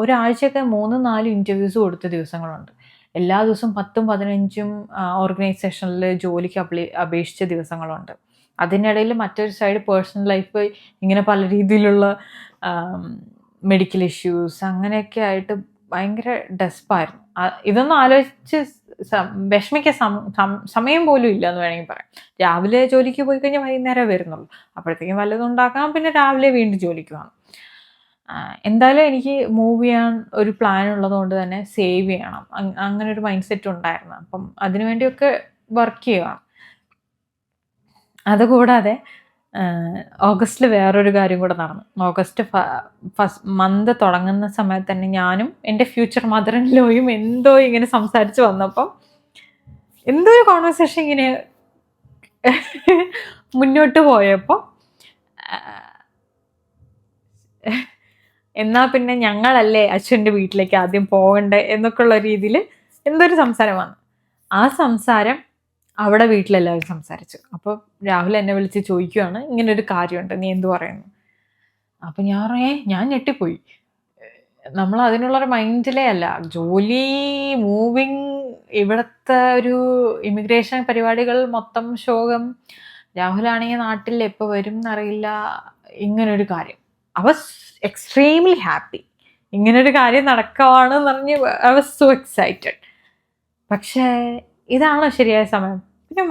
ഒരാഴ്ചയൊക്കെ 3-4 ഇൻ്റർവ്യൂസ് കൊടുത്ത ദിവസങ്ങളുണ്ട്. എല്ലാ ദിവസവും 10ഉം 15ഉം ഓർഗനൈസേഷനിൽ ജോലിക്ക് അപേക്ഷിച്ച ദിവസങ്ങളുണ്ട്. അതിനിടയിൽ മറ്റൊരു സൈഡ് പേഴ്സണൽ ലൈഫ് ഇങ്ങനെ പല രീതിയിലുള്ള മെഡിക്കൽ ഇഷ്യൂസ് അങ്ങനെയൊക്കെ ആയിട്ട് ഭയങ്കര ഡെസ്പായിരുന്നു. ഇതൊന്നും ആലോചിച്ച് വിഷമിക്കാൻ സമയം പോലും ഇല്ല എന്ന് വേണമെങ്കിൽ പറയാം. രാവിലെ ജോലിക്ക് പോയി കഴിഞ്ഞാൽ വൈകുന്നേരം വരുന്നുള്ളൂ. അപ്പോഴത്തേക്കും വല്ലതും ഉണ്ടാക്കാം, പിന്നെ രാവിലെ വീണ്ടും ജോലിക്ക് പോകണം. എന്തായാലും എനിക്ക് മൂവ് ചെയ്യാൻ ഒരു പ്ലാൻ ഉള്ളത് കൊണ്ട് തന്നെ സേവ് ചെയ്യണം, അങ്ങനെ ഒരു മൈൻഡ് സെറ്റ് ഉണ്ടായിരുന്നു. അപ്പം അതിനുവേണ്ടിയൊക്കെ വർക്ക് ചെയ്യുകയാണ്. അതുകൂടാതെ ഓഗസ്റ്റിൽ വേറൊരു കാര്യം കൂടെ നടന്നു. ഓഗസ്റ്റ് ഫസ്റ്റ് മന്ത് തുടങ്ങുന്ന സമയത്ത് തന്നെ ഞാനും എൻ്റെ ഫ്യൂച്ചർ മദർ ഇൻ ലോയും എന്തോ ഇങ്ങനെ സംസാരിച്ച് വന്നപ്പം എന്തോ ഒരു കോൺവെർസേഷൻ ഇങ്ങനെ മുന്നോട്ട് പോയപ്പോൾ എന്നാൽ പിന്നെ ഞങ്ങളല്ലേ അച്ഛൻ്റെ വീട്ടിലേക്ക് ആദ്യം പോകണ്ടേ എന്നൊക്കെ ഉള്ള രീതിയിൽ എന്തൊരു സംസാരം വന്നു. ആ സംസാരം അവിടെ വീട്ടിലെല്ലാവരും സംസാരിച്ചു. അപ്പോൾ രാഹുൽ എന്നെ വിളിച്ച് ചോദിക്കുകയാണ്, ഇങ്ങനൊരു കാര്യമുണ്ട്, നീ എന്തു പറയുന്നു? അപ്പം ഞാൻ ഞെട്ടിപ്പോയി. നമ്മൾ അതിനുള്ളൊരു മൈൻഡിലേ അല്ല. ജോലി, മൂവിങ്, ഇവിടുത്തെ ഒരു ഇമിഗ്രേഷൻ പരിപാടികൾ മൊത്തം ശോകം. രാഹുലാണെങ്കിൽ നാട്ടിൽ എപ്പോൾ വരും എന്നറിയില്ല. ഇങ്ങനൊരു കാര്യം, ഐ വാസ് എക്സ്ട്രീംലി ഹാപ്പി. ഇങ്ങനൊരു കാര്യം നടക്കുവാണെന്ന് പറഞ്ഞ് ഐ വാസ് സോ എക്സൈറ്റഡ്. പക്ഷേ ഇതാണോ ശരിയായ സമയം? പിന്നെ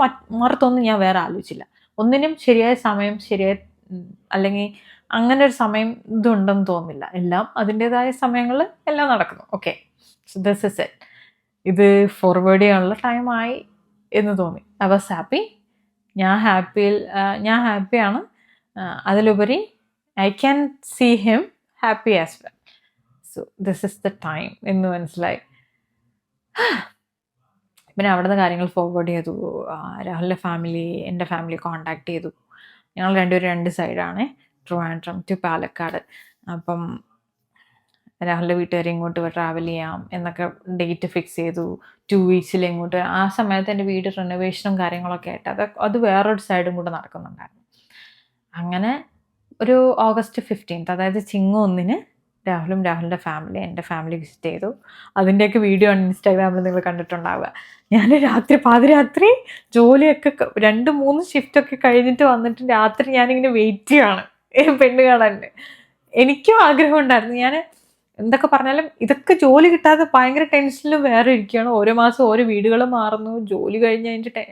മറുത്തൊന്നും ഞാൻ വേറെ ആലോചിച്ചില്ല. ഒന്നിനും ശരിയായ സമയം, അല്ലെങ്കിൽ അങ്ങനെ ഒരു സമയം ഇതുണ്ടെന്ന് തോന്നുന്നില്ല. എല്ലാം അതിൻ്റെതായ സമയങ്ങളിൽ എല്ലാം നടക്കുന്നു. Okay, so this is it. ഇത് ഫോർവേഡ് ചെയ്യാനുള്ള ടൈമായി എന്ന് തോന്നി. I was happy. ഞാൻ ഹാപ്പിയാണ്. അതിലുപരി I can see him happy as well. So this is the time എന്ന് മനസ്സിലായി. പിന്നെ അവിടുന്ന് കാര്യങ്ങൾ ഫോർവേഡ് ചെയ്തു. രാഹുലിൻ്റെ ഫാമിലി, എൻ്റെ ഫാമിലി കോണ്ടാക്ട് ചെയ്തു. ഞങ്ങൾ രണ്ടുപേരും 2 സൈഡാണ്, ട്രിവാൻഡ്രം ടു പാലക്കാട്. അപ്പം രാഹുലിൻ്റെ വീട്ടുകാരെ ഇങ്ങോട്ട് ട്രാവൽ ചെയ്യാം എന്നൊക്കെ ഡേറ്റ് ഫിക്സ് ചെയ്തു. 2 വീക്സിൽ ഇങ്ങോട്ട്. ആ സമയത്ത് എൻ്റെ വീട് റിനോവേഷനും കാര്യങ്ങളൊക്കെ ആയിട്ട് അത് വേറൊരു സൈഡും കൂടെ നടക്കുന്നുണ്ടായിരുന്നു. അങ്ങനെ ഒരു ഓഗസ്റ്റ് 15th, അതായത് ചിങ്ങം 1-ന് രാഹുലിൻ്റെ ഫാമിലി, എൻ്റെ ഫാമിലി വിസിറ്റ് ചെയ്തു. അതിൻ്റെയൊക്കെ വീഡിയോ ആണ് ഇൻസ്റ്റാഗ്രാമിൽ നിങ്ങൾ കണ്ടിട്ടുണ്ടാവുക. ഞാൻ പാതിരാത്രി ജോലിയൊക്കെ 2-3 ഷിഫ്റ്റൊക്കെ കഴിഞ്ഞിട്ട് വന്നിട്ട് രാത്രി ഞാനിങ്ങനെ വെയിറ്റ് ചെയ്യുകയാണ് പെണ്ണ് കാണാൻ. എനിക്കും ആഗ്രഹം ഉണ്ടായിരുന്നു. ഞാൻ എന്തൊക്കെ പറഞ്ഞാലും ഇതൊക്കെ ജോലി കിട്ടാതെ ഭയങ്കര ടെൻഷനിലും വേറെ ഇരിക്കുകയാണ്. ഓരോ മാസം ഓരോ വീടുകൾ മാറുന്നു. ജോലി കഴിഞ്ഞ് അതിൻ്റെ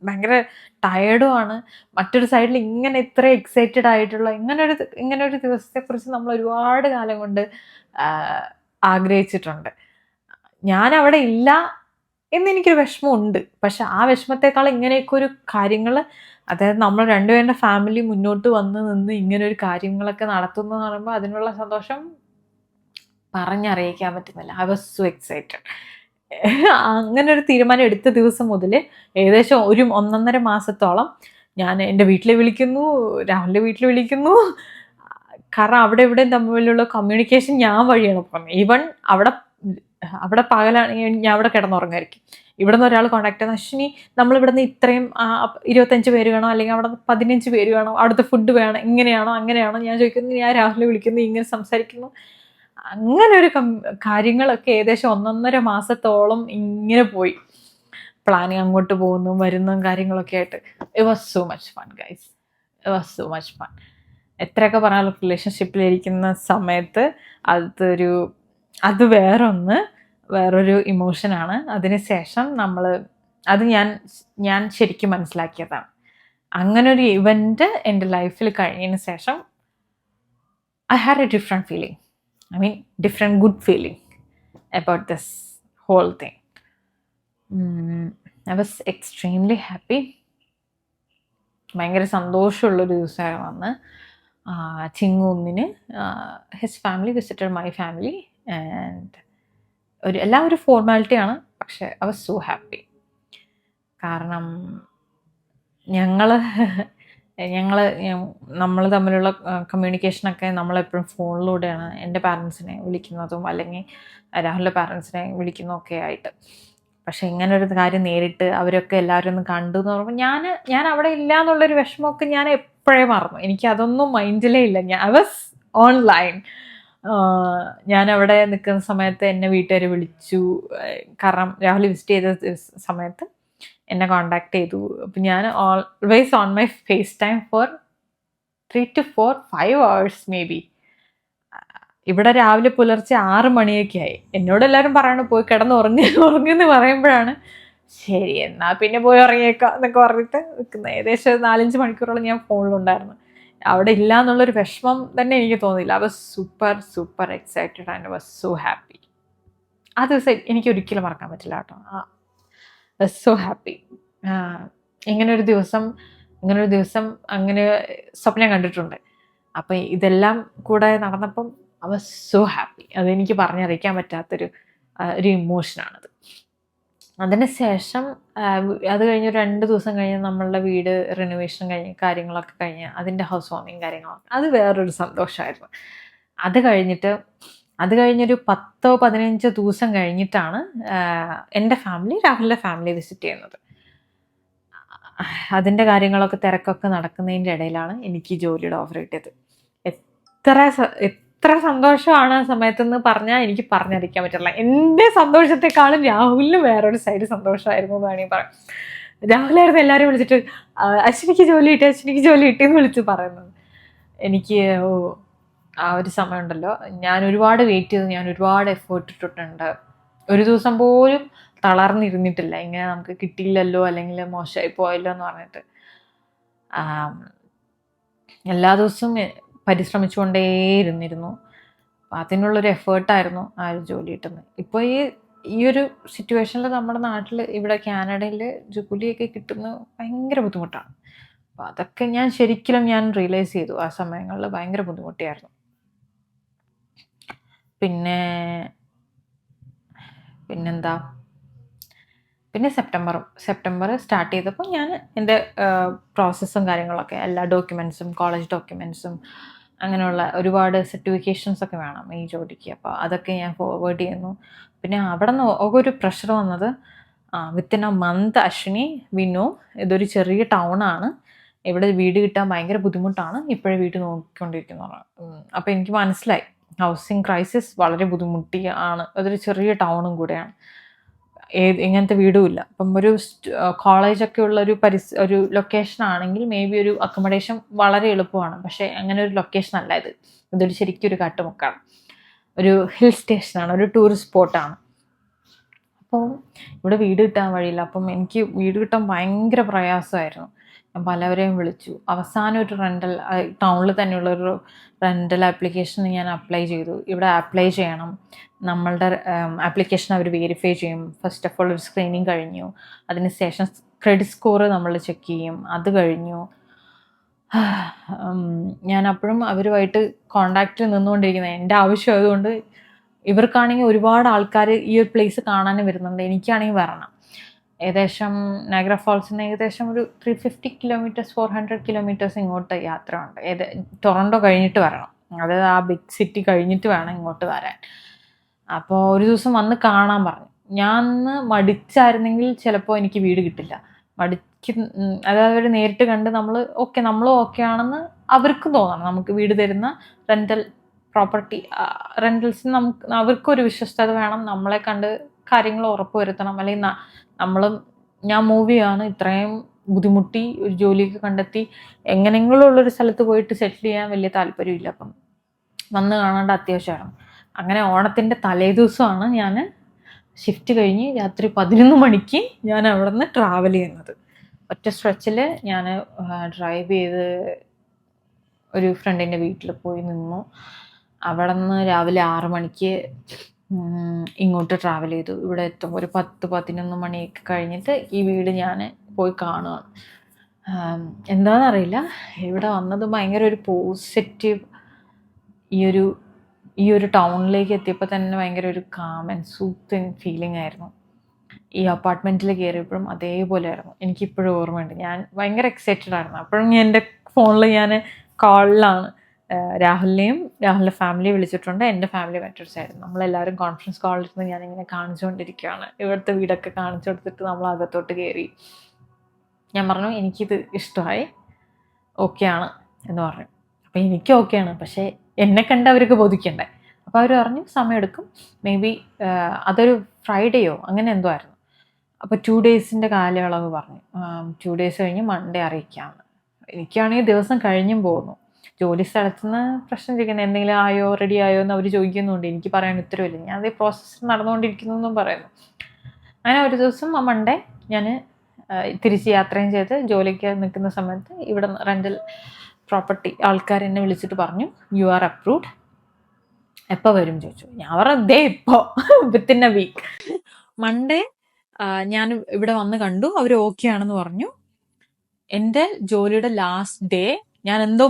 ഭയങ്കര ടയേർഡുമാണ്. മറ്റൊരു സൈഡിൽ ഇങ്ങനെ ഇത്ര എക്സൈറ്റഡ് ആയിട്ടുള്ള ഇങ്ങനൊരു ദിവസത്തെക്കുറിച്ച് നമ്മൾ ഒരുപാട് കാലം കൊണ്ട് ആഗ്രഹിച്ചിട്ടുണ്ട്. ഞാൻ അവിടെ ഇല്ല എന്നെനിക്കൊരു വിഷമമുണ്ട്. പക്ഷെ ആ വിഷമത്തെക്കാൾ ഇങ്ങനെയൊക്കെ ഒരു കാര്യങ്ങൾ, അതായത് നമ്മൾ രണ്ടുപേരുടെ ഫാമിലി മുന്നോട്ട് വന്ന് നിന്ന് ഇങ്ങനൊരു കാര്യങ്ങളൊക്കെ നടത്തുന്നു എന്ന് പറയുമ്പോൾ അതിനുള്ള സന്തോഷം പറഞ്ഞറിയിക്കാൻ പറ്റുന്നില്ല. I was so excited. അങ്ങനെ ഒരു തീരുമാനം എടുത്ത ദിവസം മുതൽ ഏകദേശം 1.5 മാസത്തോളം ഞാൻ എൻ്റെ വീട്ടിൽ വിളിക്കുന്നു, രാഹുലിൻ്റെ വീട്ടിൽ വിളിക്കുന്നു. കാരണം അവിടെ ഇവിടെയും തമ്മിലുള്ള കമ്മ്യൂണിക്കേഷൻ ഞാൻ വഴിയാണ് പോകുന്നത്. ഈവൻ അവിടെ പകലാണെങ്കിൽ ഞാൻ അവിടെ കിടന്നുറങ്ങായിരിക്കും. ഇവിടെ നിന്ന് ഒരാൾ കോൺടാക്ട് ചെയ്യുന്ന, അശ്വിനി നമ്മളിവിടെ നിന്ന് ഇത്രയും 25 പേര് വേണോ, അല്ലെങ്കിൽ അവിടെ 15 പേര് വേണോ, അവിടുത്തെ ഫുഡ് വേണം, ഇങ്ങനെയാണോ അങ്ങനെയാണോ, ഞാൻ ചോദിക്കുന്നു, ഞാൻ രാഹുലിനെ വിളിക്കുന്നു, ഇങ്ങനെ സംസാരിക്കുന്നു. അങ്ങനെ ഒരു കാര്യങ്ങളൊക്കെ ഏകദേശം 1.5 മാസത്തോളം ഇങ്ങനെ പോയി. പ്ലാനിങ്, അങ്ങോട്ട് പോകുന്നു വരുന്നതും കാര്യങ്ങളൊക്കെ ആയിട്ട്. It was so much fun guys, it was so much fun. എത്രയൊക്കെ പറഞ്ഞാലും റിലേഷൻഷിപ്പിലിരിക്കുന്ന സമയത്ത് അത് വേറൊരു ഇമോഷനാണ്. അതിനുശേഷം അത് ഞാൻ ശരിക്കും മനസ്സിലാക്കിയതാണ്. അങ്ങനൊരു ഇവൻറ്റ് എൻ്റെ ലൈഫിൽ കഴിഞ്ഞതിന് ശേഷം I had a different feeling. I mean, different good feeling about this whole thing. I was extremely happy. ഭയങ്കര സന്തോഷമുള്ളൊരു ദിവസമായിരുന്നു അന്ന്. ചിങ്ങം 1-ന് his family visited my family and എല്ലാം ഒരു ഫോർമാലിറ്റിയാണ്. പക്ഷെ ഐ വാസ് സോ ഹാപ്പി. കാരണം നമ്മൾ തമ്മിലുള്ള കമ്മ്യൂണിക്കേഷനൊക്കെ നമ്മളെപ്പോഴും ഫോണിലൂടെയാണ്. എൻ്റെ പാരൻസിനെ വിളിക്കുന്നതും അല്ലെങ്കിൽ രാഹുലിൻ്റെ പാരൻസിനെ വിളിക്കുന്നതൊക്കെ ആയിട്ട്. പക്ഷെ ഇങ്ങനൊരു കാര്യം നേരിട്ട് അവരൊക്കെ എല്ലാവരും ഒന്ന് കണ്ടു എന്ന് പറയുമ്പോൾ ഞാൻ അവിടെ ഇല്ല എന്നുള്ളൊരു വിഷമമൊക്കെ ഞാൻ എപ്പോഴേ മറന്നു. എനിക്ക് അതൊന്നും മൈൻഡിലേ ഇല്ല. I was online. ഞാനവിടെ നിൽക്കുന്ന സമയത്ത് എന്നെ വീട്ടുകാർ വിളിച്ചു. കാരണം രാഹുൽ വിസിറ്റ് ചെയ്ത സമയത്ത് എന്നെ കോണ്ടാക്ട് ചെയ്തു. അപ്പം ഞാൻ always on my FaceTime for 3 to 4, 5 hours maybe. ഇവിടെ രാവിലെ പുലർച്ചെ 6 മണിയൊക്കെ ആയി. എന്നോട് എല്ലാവരും പറയണു പോയി കിടന്ന് ഉറങ്ങുന്ന് പറയുമ്പോഴാണ് ശരി എന്നാൽ പിന്നെ പോയി ഉറങ്ങിയേക്കാം എന്നൊക്കെ പറഞ്ഞിട്ട് നിൽക്കുന്നത്. ഏകദേശം 4-5 മണിക്കൂറോളം ഞാൻ ഫോണിലുണ്ടായിരുന്നു. അവിടെ ഇല്ല എന്നുള്ളൊരു വിഷമം തന്നെ എനിക്ക് തോന്നിയില്ല. I was super excited and was so happy. ആ ദിവസം എനിക്ക് ഒരിക്കലും മറക്കാൻ പറ്റില്ല കേട്ടോ. So happy. ഇങ്ങനൊരു ദിവസം അങ്ങനെ സ്വപ്നം കണ്ടിട്ടുണ്ട്. അപ്പം ഇതെല്ലാം കൂടെ നടന്നപ്പം ഐ വാസ് സോ ഹാപ്പി. അതെനിക്ക് പറഞ്ഞറിയിക്കാൻ പറ്റാത്തൊരു ഒരു ഇമോഷനാണത്. അതിന് ശേഷം അത് കഴിഞ്ഞ് 2 ദിവസം കഴിഞ്ഞ് നമ്മളുടെ വീട് റിനോവേഷൻ കഴിഞ്ഞ് കാര്യങ്ങളൊക്കെ കഴിഞ്ഞ് അതിൻ്റെ ഹൗസ് വാമിങ് കാര്യങ്ങളൊക്കെ അത് വേറൊരു സന്തോഷമായിരുന്നു. അത് കഴിഞ്ഞൊരു 10-15 ദിവസം കഴിഞ്ഞിട്ടാണ് എൻ്റെ ഫാമിലി രാഹുലിൻ്റെ ഫാമിലി വിസിറ്റ് ചെയ്യുന്നത്. അതിൻ്റെ കാര്യങ്ങളൊക്കെ തിരക്കൊക്കെ നടക്കുന്നതിൻ്റെ ഇടയിലാണ് എനിക്ക് ജോലിയുടെ ഓഫർ കിട്ടിയത്. എത്ര സന്തോഷമാണ് ആ സമയത്തെന്ന് പറഞ്ഞാൽ എനിക്ക് പറഞ്ഞറിയിക്കാൻ പറ്റില്ല. എൻ്റെ സന്തോഷത്തെക്കാളും രാഹുലിന് വേറൊരു സൈഡ് സന്തോഷമായിരുന്നു എന്ന് വേണമെങ്കിൽ പറയാം. രാഹുലായിരുന്നു എല്ലാവരും വിളിച്ചിട്ട് അശ്വിനിക്ക് ജോലി കിട്ടിയെന്ന് വിളിച്ച് പറയുന്നത്. എനിക്ക് ആ ഒരു സമയമുണ്ടല്ലോ, ഞാൻ ഒരുപാട് വെയിറ്റ് ചെയ്തു, ഞാൻ ഒരുപാട് എഫേർട്ട് ഇട്ടിട്ടുണ്ട്. ഒരു ദിവസം പോലും തളർന്നിരുന്നിട്ടില്ല. ഇങ്ങനെ നമുക്ക് കിട്ടിയില്ലല്ലോ അല്ലെങ്കിൽ മോശമായി പോയല്ലോ എന്ന് പറഞ്ഞിട്ട് എല്ലാ ദിവസവും പരിശ്രമിച്ചുകൊണ്ടേയിരുന്നിരുന്നു. അതിനുള്ളൊരു എഫേർട്ടായിരുന്നു ആ ഒരു ജോലി കിട്ടുന്നത്. ഇപ്പോൾ ഈ ഒരു സിറ്റുവേഷനിൽ നമ്മുടെ നാട്ടിൽ ഇവിടെ കാനഡയിൽ ജോലിയൊക്കെ കിട്ടുന്നത് ഭയങ്കര ബുദ്ധിമുട്ടാണ്. അപ്പോൾ അതൊക്കെ ഞാൻ റിയലൈസ് ചെയ്തു. ആ സമയങ്ങളിൽ ഭയങ്കര ബുദ്ധിമുട്ടിയായിരുന്നു. പിന്നെന്താ പിന്നെ സെപ്റ്റംബർ സ്റ്റാർട്ട് ചെയ്തപ്പോൾ ഞാൻ എൻ്റെ പ്രോസസ്സും കാര്യങ്ങളൊക്കെ എല്ലാ ഡോക്യുമെൻറ്റ്സും കോളേജ് ഡോക്യുമെൻറ്റ്സും അങ്ങനെയുള്ള ഒരുപാട് സർട്ടിഫിക്കേഷൻസ് ഒക്കെ വേണം ഈ ജോലിക്ക്. അപ്പോൾ അതൊക്കെ ഞാൻ ഫോർവേഡ് ചെയ്യുന്നു. പിന്നെ അവിടെ നിന്ന് ഒരു പ്രഷർ വന്നത് within A month Ashwini Vinu ഇതൊരു ചെറിയ ടൗണാണ്, ഇവിടെ വീട് കിട്ടാൻ ഭയങ്കര ബുദ്ധിമുട്ടാണ്, ഇപ്പോഴേ വീട് നോക്കിക്കൊണ്ടിരിക്കുന്നതാണ്. അപ്പോൾ എനിക്ക് മനസ്സിലായി ഹൗസിങ് ക്രൈസിസ് വളരെ ബുദ്ധിമുട്ടിയാണ്. അതൊരു ചെറിയ ടൗണും കൂടെയാണ്, ഇങ്ങനത്തെ വീടുമില്ല. അപ്പം ഒരു കോളേജൊക്കെ ഉള്ള ഒരു ലൊക്കേഷൻ ആണെങ്കിൽ മേ ബി ഒരു അക്കോമഡേഷൻ വളരെ എളുപ്പമാണ്. പക്ഷേ അങ്ങനെ ഒരു ലൊക്കേഷൻ അല്ല ഇത്. ഇതൊരു ശരിക്കും ഒരു കാട്ടുമുക്കാണ്, ഒരു ഹിൽ സ്റ്റേഷനാണ്, ഒരു ടൂറിസ്റ്റ് സ്പോട്ടാണ്. അപ്പോൾ ഇവിടെ വീട് കിട്ടാൻ വഴിയില്ല. അപ്പം എനിക്ക് വീട് കിട്ടാൻ ഭയങ്കര പ്രയാസമായിരുന്നു. ഞാൻ പലവരെയും വിളിച്ചു. അവസാനം ഒരു ടൗണിൽ തന്നെയുള്ളൊരു റെൻ്റൽ ആപ്ലിക്കേഷന് ഞാൻ അപ്ലൈ ചെയ്തു. ഇവിടെ അപ്ലൈ ചെയ്യണം, നമ്മളുടെ ആപ്ലിക്കേഷൻ അവർ വെരിഫൈ ചെയ്യും. ഫസ്റ്റ് ഓഫ് ഓൾ ഒരു സ്ക്രീനിങ് കഴിഞ്ഞു, അതിനുശേഷം ക്രെഡിറ്റ് സ്കോർ നമ്മൾ ചെക്ക് ചെയ്യും, അത് കഴിഞ്ഞു. ഞാൻ അപ്പോഴും അവരുമായിട്ട് കോണ്ടാക്റ്റിൽ നിന്നുകൊണ്ടിരിക്കുന്നത്. എൻ്റെ ആവശ്യമായതുകൊണ്ട് ഇവർക്കാണെങ്കിൽ ഒരുപാട് ആൾക്കാർ ഈ ഒരു പ്ലേസ് കാണാനും വരുന്നുണ്ട്, എനിക്കാണെങ്കിൽ വരണം. ഏകദേശം നയഗ്ര ഫാൾസിൽ നിന്ന് ഏകദേശം ഒരു 350 കിലോമീറ്റേഴ്സ് 400 കിലോമീറ്റേഴ്സ് ഇങ്ങോട്ട് യാത്ര ഉണ്ട്. ടൊറൻറ്റോ കഴിഞ്ഞിട്ട് വരണം, അതായത് ആ ബിഗ് സിറ്റി കഴിഞ്ഞിട്ട് വേണം ഇങ്ങോട്ട് വരാൻ. അപ്പോൾ ഒരു ദിവസം വന്ന് കാണാൻ പറഞ്ഞു. ഞാൻ മടിച്ചായിരുന്നെങ്കിൽ ചിലപ്പോൾ എനിക്ക് വീട് കിട്ടില്ല. അതായത് അവർ നേരിട്ട് കണ്ട് നമ്മളും ഓക്കെ ആണെന്ന് അവർക്കും തോന്നണം. നമുക്ക് വീട് തരുന്ന പ്രോപ്പർട്ടി റെൻ്റൽസിന് അവർക്കൊരു വിശ്വസ്തത വേണം. നമ്മളെ കണ്ട് കാര്യങ്ങൾ ഉറപ്പ് വരുത്തണം. അല്ലെങ്കിൽ ഞാൻ മൂവിയാണ്, ഇത്രയും ബുദ്ധിമുട്ടി ഒരു ജോലിയൊക്കെ കണ്ടെത്തി എങ്ങനെയെങ്കിലും ഉള്ളൊരു സ്ഥലത്ത് പോയിട്ട് സെറ്റിൽ ചെയ്യാൻ വലിയ താല്പര്യമില്ല. അപ്പം വന്ന് കാണേണ്ട അത്യാവശ്യമാണ്. അങ്ങനെ ഓണത്തിൻ്റെ തലേദിവസമാണ് ഞാൻ ഷിഫ്റ്റ് കഴിഞ്ഞ് രാത്രി 11 മണിക്ക് ഞാൻ അവിടെ നിന്ന് ട്രാവൽ ചെയ്യുന്നത്. ഒറ്റ സ്ട്രെച്ചിൽ ഞാൻ ഡ്രൈവ് ചെയ്ത് ഒരു ഫ്രണ്ടിൻ്റെ വീട്ടിൽ പോയി നിന്നു. അവിടെ നിന്ന് രാവിലെ 6 മണിക്ക് ഇങ്ങോട്ട് ട്രാവൽ ചെയ്തു. ഇവിടെ എത്തും ഒരു 10-11 മണിയൊക്കെ കഴിഞ്ഞിട്ട് ഈ വീട് ഞാൻ പോയി കാണുകയാണ്. എന്താണെന്നറിയില്ല, ഇവിടെ വന്നത് ഭയങ്കര ഒരു പോസിറ്റീവ്, ഈ ഒരു ടൗണിലേക്ക് എത്തിയപ്പോൾ തന്നെ ഭയങ്കര ഒരു കാം ആൻഡ് സൂത്തിങ് ഫീലിംഗ് ആയിരുന്നു. ഈ അപ്പാർട്ട്മെൻറ്റിൽ കയറിയപ്പോഴും അതേപോലെ ആയിരുന്നു. എനിക്കിപ്പോഴും ഓർമ്മയുണ്ട്, ഞാൻ ഭയങ്കര എക്സൈറ്റഡ് ആയിരുന്നു. അപ്പോഴും എൻ്റെ ഫോണിൽ ഞാൻ കോളിലാണ് രാഹുലിൻ്റെ ഫാമിലിയെ വിളിച്ചിട്ടുണ്ട്. എൻ്റെ ഫാമിലി മെമ്പേഴ്സ് ആയിരുന്നു. നമ്മളെല്ലാവരും കോൺഫറൻസ് കോളിലിരുന്ന് ഞാനിങ്ങനെ കാണിച്ചുകൊണ്ടിരിക്കുകയാണ്. ഇവിടുത്തെ വീടൊക്കെ കാണിച്ചു കൊടുത്തിട്ട് നമ്മൾ അകത്തോട്ട് കയറി. ഞാൻ പറഞ്ഞു എനിക്കിത് ഇഷ്ടമായി, ഓക്കെയാണ് എന്ന് പറഞ്ഞു. അപ്പോൾ എനിക്ക് ഓക്കെയാണ്, പക്ഷേ എന്നെ കണ്ട് അവർക്ക് ബോധിക്കണ്ടേ. അപ്പോൾ അവർ പറഞ്ഞു സമയമെടുക്കും, മേ ബി അതൊരു ഫ്രൈഡേയോ അങ്ങനെ എന്തോ ആയിരുന്നു. അപ്പോൾ 2 ഡേയ്സിൻ്റെ കാലയളവ് പറഞ്ഞു. 2 ഡേയ്സ് കഴിഞ്ഞ് മൺഡേ അറിയിക്കാമെന്ന്. എനിക്കാണെങ്കിൽ ദിവസം കഴിഞ്ഞും പോകുന്നു. ജോലി സ്ഥലത്തുനിന്ന് പ്രശ്നം ചോദിക്കുന്നത് എന്തെങ്കിലും ആയോ റെഡി ആയോ എന്ന് അവർ ചോദിക്കുന്നുണ്ട്. എനിക്ക് പറയാൻ ഉത്തരവില്ല. ഞാൻ അതേ പ്രോസസ്സ് നടന്നുകൊണ്ടിരിക്കുന്നു എന്നും പറയുന്നു. അങ്ങനെ ഒരു ദിവസം മൺഡേ ഞാൻ തിരിച്ച് യാത്രയും ചെയ്ത് ജോലിക്ക് നിൽക്കുന്ന സമയത്ത് ഇവിടെ റെൻ്റൽ പ്രോപ്പർട്ടി ആൾക്കാർ എന്നെ വിളിച്ചിട്ട് പറഞ്ഞു, യു ആർ അപ്രൂവ്ഡ്, എപ്പോൾ വരും ചോദിച്ചു. ഞാൻ പറഞ്ഞു ദേ ഇപ്പോൾ, വിത്തിൻ എ വീക്ക്. മൺഡേ ഞാൻ ഇവിടെ വന്ന് കണ്ടു, അവർ ഓക്കെ ആണെന്ന് പറഞ്ഞു. എൻ്റെ ജോലിയുടെ ലാസ്റ്റ് ഡേ ഞാൻ എന്തോ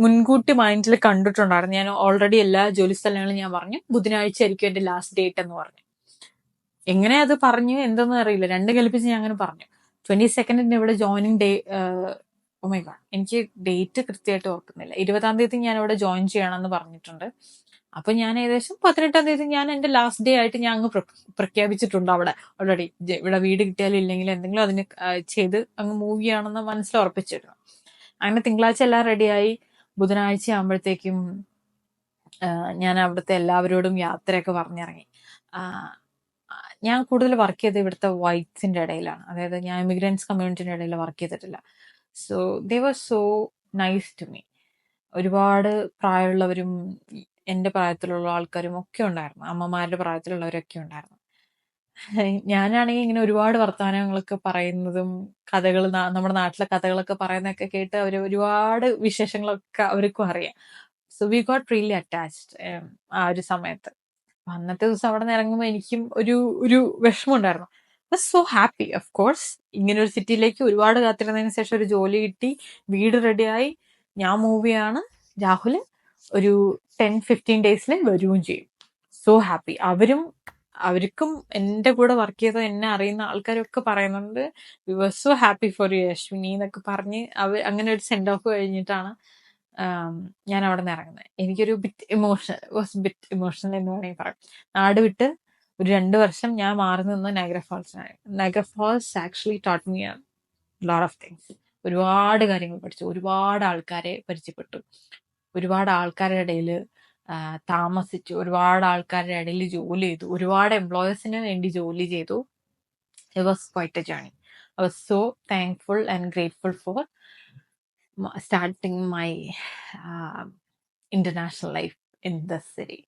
മുൻകൂട്ടി മൈൻഡിൽ കണ്ടിട്ടുണ്ടായിരുന്നു. ഞാൻ ഓൾറെഡി എല്ലാ ജോലി സ്ഥലങ്ങളും ഞാൻ പറഞ്ഞു ബുധനാഴ്ച ആയിരിക്കും എൻ്റെ ലാസ്റ്റ് ഡേറ്റ് എന്ന് പറഞ്ഞു. എങ്ങനെ അത് പറഞ്ഞു എന്തെന്ന് അറിയില്ല, രണ്ട് കൽപ്പിച്ച് ഞാൻ അങ്ങനെ പറഞ്ഞു. 22 ഇവിടെ joining day. Oh my God, എനിക്ക് ഡേറ്റ് കൃത്യമായിട്ട് ഓർക്കുന്നില്ല. 20-ാം തീയതി ഞാൻ ഇവിടെ ജോയിൻ ചെയ്യണമെന്ന് പറഞ്ഞിട്ടുണ്ട്. അപ്പൊ ഞാൻ ഏകദേശം 18-ാം തീയതി ഞാൻ എൻ്റെ ലാസ്റ്റ് ഡേ ആയിട്ട് ഞാൻ അങ്ങ് പ്രഖ്യാപിച്ചിട്ടുണ്ട് അവിടെ ഓൾറെഡി. ഇവിടെ വീട് കിട്ടിയാലും ഇല്ലെങ്കിലും എന്തെങ്കിലും അതിന് ചെയ്ത് അങ്ങ് മൂവ് ചെയ്യണമെന്ന് മനസ്സിൽ ഉറപ്പിച്ചിരുന്നു. അങ്ങനെ തിങ്കളാഴ്ച എല്ലാം റെഡിയായി. ബുധനാഴ്ച ആകുമ്പോഴത്തേക്കും ഞാൻ അവിടുത്തെ എല്ലാവരോടും യാത്രയൊക്കെ പറഞ്ഞിറങ്ങി. ഞാൻ കൂടുതൽ വർക്ക് ചെയ്തത് ഇവിടുത്തെ വൈറ്റ്സിന്റെ ഇടയിലാണ്. അതായത് ഞാൻ ഇമിഗ്രൻസ് കമ്മ്യൂണിറ്റിന്റെ ഇടയിൽ വർക്ക് ചെയ്തിട്ടില്ല. So they was so nice to me. ഒരുപാട് പ്രായമുള്ളവരും എൻ്റെ പ്രായത്തിലുള്ള ആൾക്കാരും ഒക്കെ ഉണ്ടായിരുന്നു. അമ്മമാരുടെ പ്രായത്തിലുള്ളവരൊക്കെ ഉണ്ടായിരുന്നു. ഞാനാണെങ്കിൽ ഇങ്ങനെ ഒരുപാട് വർത്തമാനങ്ങളൊക്കെ പറയുന്നതും കഥകൾ, നമ്മുടെ നാട്ടിലെ കഥകളൊക്കെ പറയുന്നതൊക്കെ കേട്ട് അവർ ഒരുപാട് വിശേഷങ്ങളൊക്കെ അവർക്കും അറിയാം. So we got really attached ആ ഒരു സമയത്ത്. അന്നത്തെ ദിവസം അവിടെ നിന്ന് ഇറങ്ങുമ്പോൾ എനിക്കും ഒരു വിഷമം ഉണ്ടായിരുന്നു. So happy. ഓഫ് കോഴ്സ് ഇങ്ങനെ ഒരു സിറ്റിയിലേക്ക് ഒരുപാട് കാത്തിരുന്നതിന് ശേഷം ഒരു ജോലി കിട്ടി, വീട് റെഡിയായി, ഞാൻ മൂവ് ചെയ്യാണ്. രാഹുൽ ഒരു 10-15 ഡേയ്സിൽ വരികയും ചെയ്യും. So happy. അവർക്കും എൻ്റെ കൂടെ വർക്ക് ചെയ്ത എന്നെ അറിയുന്ന ആൾക്കാരൊക്കെ പറയുന്നുണ്ട് we were so happy for you Ashwini എന്നൊക്കെ പറഞ്ഞ് അങ്ങനെ ഒരു സെൻഡ് ഓഫ് കഴിഞ്ഞിട്ടാണ് ഞാൻ അവിടെ നിന്ന് ഇറങ്ങുന്നത്. എനിക്കൊരു ബിറ്റ് ഇമോഷണൽ എന്ന് വേണമെങ്കിൽ പറയാം. നാട് വിട്ട് ഒരു 2 വർഷം ഞാൻ മാറി നിന്ന് നയഗ്ര ഫാൾസിനായി. Niagara Falls actually taught me a lot of things. ഒരുപാട് കാര്യങ്ങൾ പഠിച്ചു, ഒരുപാട് ആൾക്കാരെ പരിചയപ്പെട്ടു, ഒരുപാട് ആൾക്കാരുടെ ഇടയിൽ താമസിച്ചു, ഒരുപാട് ആൾക്കാരുടെ ഇടയിൽ ജോലി ചെയ്തു, ഒരുപാട് എംപ്ലോയേഴ്സിന് വേണ്ടി ജോലി ചെയ്തു. It was quite a journey. I was so thankful and grateful for starting my international life in the city.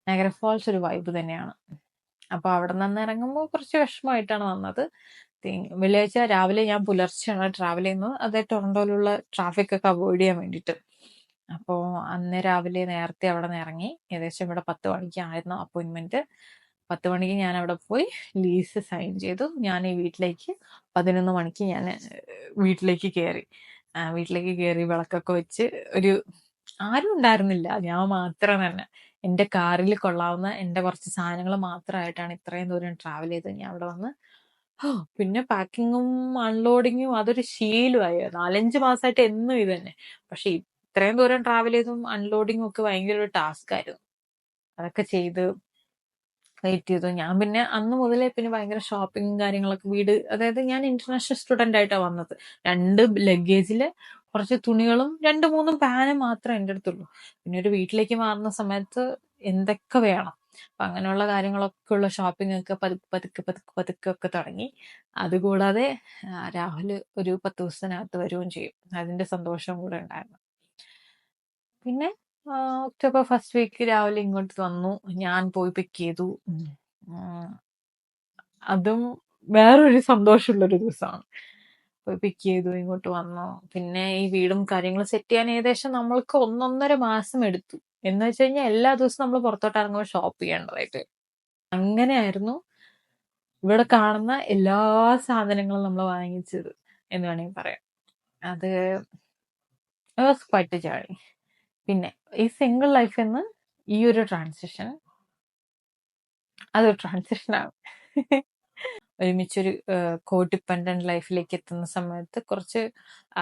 Niagara Falls ഒരു വൈബ് തന്നെയാണ്. അപ്പോൾ അവിടെ നിന്ന് ഇറങ്ങുമ്പോൾ കുറച്ച് വിഷമമായിട്ടാണ് വന്നത്. വെള്ളിയാഴ്ച രാവിലെ ഞാൻ പുലർച്ചെയാണ് ട്രാവൽ ചെയ്യുന്നത്, അത് ടൊറന്റോയിലുള്ള ട്രാഫിക് ഒക്കെ അവോയ്ഡ് ചെയ്യാൻ വേണ്ടിയിട്ട്. അപ്പോൾ അന്ന് രാവിലെ നേരത്തെ അവിടെ നിന്ന് ഇറങ്ങി. ഏകദേശം ഇവിടെ 10 മണിക്കായിരുന്നു അപ്പോയിൻമെൻറ്റ്. 10 മണിക്ക് ഞാൻ അവിടെ പോയി ലീസ് സൈൻ ചെയ്തു. ഞാൻ ഈ വീട്ടിലേക്ക് 11 മണിക്ക് ഞാൻ വീട്ടിലേക്ക് കയറി. വീട്ടിലേക്ക് കയറി വിളക്കൊക്കെ വെച്ച് ആരും ഉണ്ടായിരുന്നില്ല, ഞാൻ മാത്രം തന്നെ. എൻ്റെ കാറിൽ കൊള്ളാവുന്ന എൻ്റെ കുറച്ച് സാധനങ്ങൾ മാത്രമായിട്ടാണ് ഇത്രയും ദൂരം ട്രാവൽ ചെയ്ത് ഞാൻ അവിടെ വന്ന്. പിന്നെ പാക്കിങ്ങും അൺലോഡിങ്ങും അതൊരു ശീലമായി. 4-5 മാസമായിട്ട് എന്നും ഇത് തന്നെ. പക്ഷെ ഇത്രയും ദൂരം ട്രാവൽ ചെയ്തും അൺലോഡിങ്ങും ഒക്കെ ഭയങ്കര ഒരു ടാസ്ക് ആയിരുന്നു. അതൊക്കെ ചെയ്ത് വെയിറ്റ് ചെയ്തു. ഞാൻ പിന്നെ അന്ന് മുതലേ പിന്നെ ഭയങ്കര ഷോപ്പിങ്ങും കാര്യങ്ങളൊക്കെ അതായത് ഞാൻ ഇന്റർനാഷണൽ സ്റ്റുഡൻ്റ് ആയിട്ടാണ് വന്നത്. 2 ലഗേജിൽ കുറച്ച് തുണികളും 2-3 പാനും മാത്രമേ എൻ്റെ അടുത്തുള്ളൂ. പിന്നെ ഒരു വീട്ടിലേക്ക് മാറുന്ന സമയത്ത് എന്തൊക്കെ വേണം, അപ്പം അങ്ങനെയുള്ള കാര്യങ്ങളൊക്കെ ഉള്ള ഷോപ്പിംഗ് ഒക്കെ പതുക്കെ ഒക്കെ തുടങ്ങി. അതുകൂടാതെ രാഹുൽ ഒരു 10 ദിവസത്തിനകത്ത് വരികയും ചെയ്യും. അതിൻ്റെ സന്തോഷവും കൂടെ ഉണ്ടായിരുന്നു. പിന്നെ ഒക്ടോബർ ഫസ്റ്റ് വീക്ക് രാവിലെ ഇങ്ങോട്ട് വന്നു, ഞാൻ പോയി പിക്ക് ചെയ്തു. അതും വേറൊരു സന്തോഷമുള്ളൊരു ദിവസമാണ്. പോയി പിക്ക് ചെയ്തു, ഇങ്ങോട്ട് വന്നു. പിന്നെ ഈ വീടും കാര്യങ്ങളും സെറ്റ് ചെയ്യാൻ ഏകദേശം നമ്മൾക്ക് 1-1.5 മാസം എടുത്തു. എന്ന് വെച്ച് കഴിഞ്ഞാൽ എല്ലാ ദിവസവും നമ്മൾ പുറത്തോട്ട് ഇറങ്ങുമ്പോൾ ഷോപ്പ് ചെയ്യേണ്ടതായിട്ട്. അങ്ങനെയായിരുന്നു ഇവിടെ കാണുന്ന എല്ലാ സാധനങ്ങളും നമ്മൾ വാങ്ങിച്ചത് എന്ന് വേണമെങ്കിൽ പറയാം. അത് വാസ് ക്വൈറ്റ് എ ജേർണി. പിന്നെ ഈ സിംഗിൾ ലൈഫിൽ നിന്ന് ഈ ഒരു ട്രാൻസിഷൻ, അതൊരു ട്രാൻസിഷനാണ്. ഒരുമിച്ചൊരു കോഡിപ്പെൻഡന്റ് ലൈഫിലേക്ക് എത്തുന്ന സമയത്ത് കുറച്ച്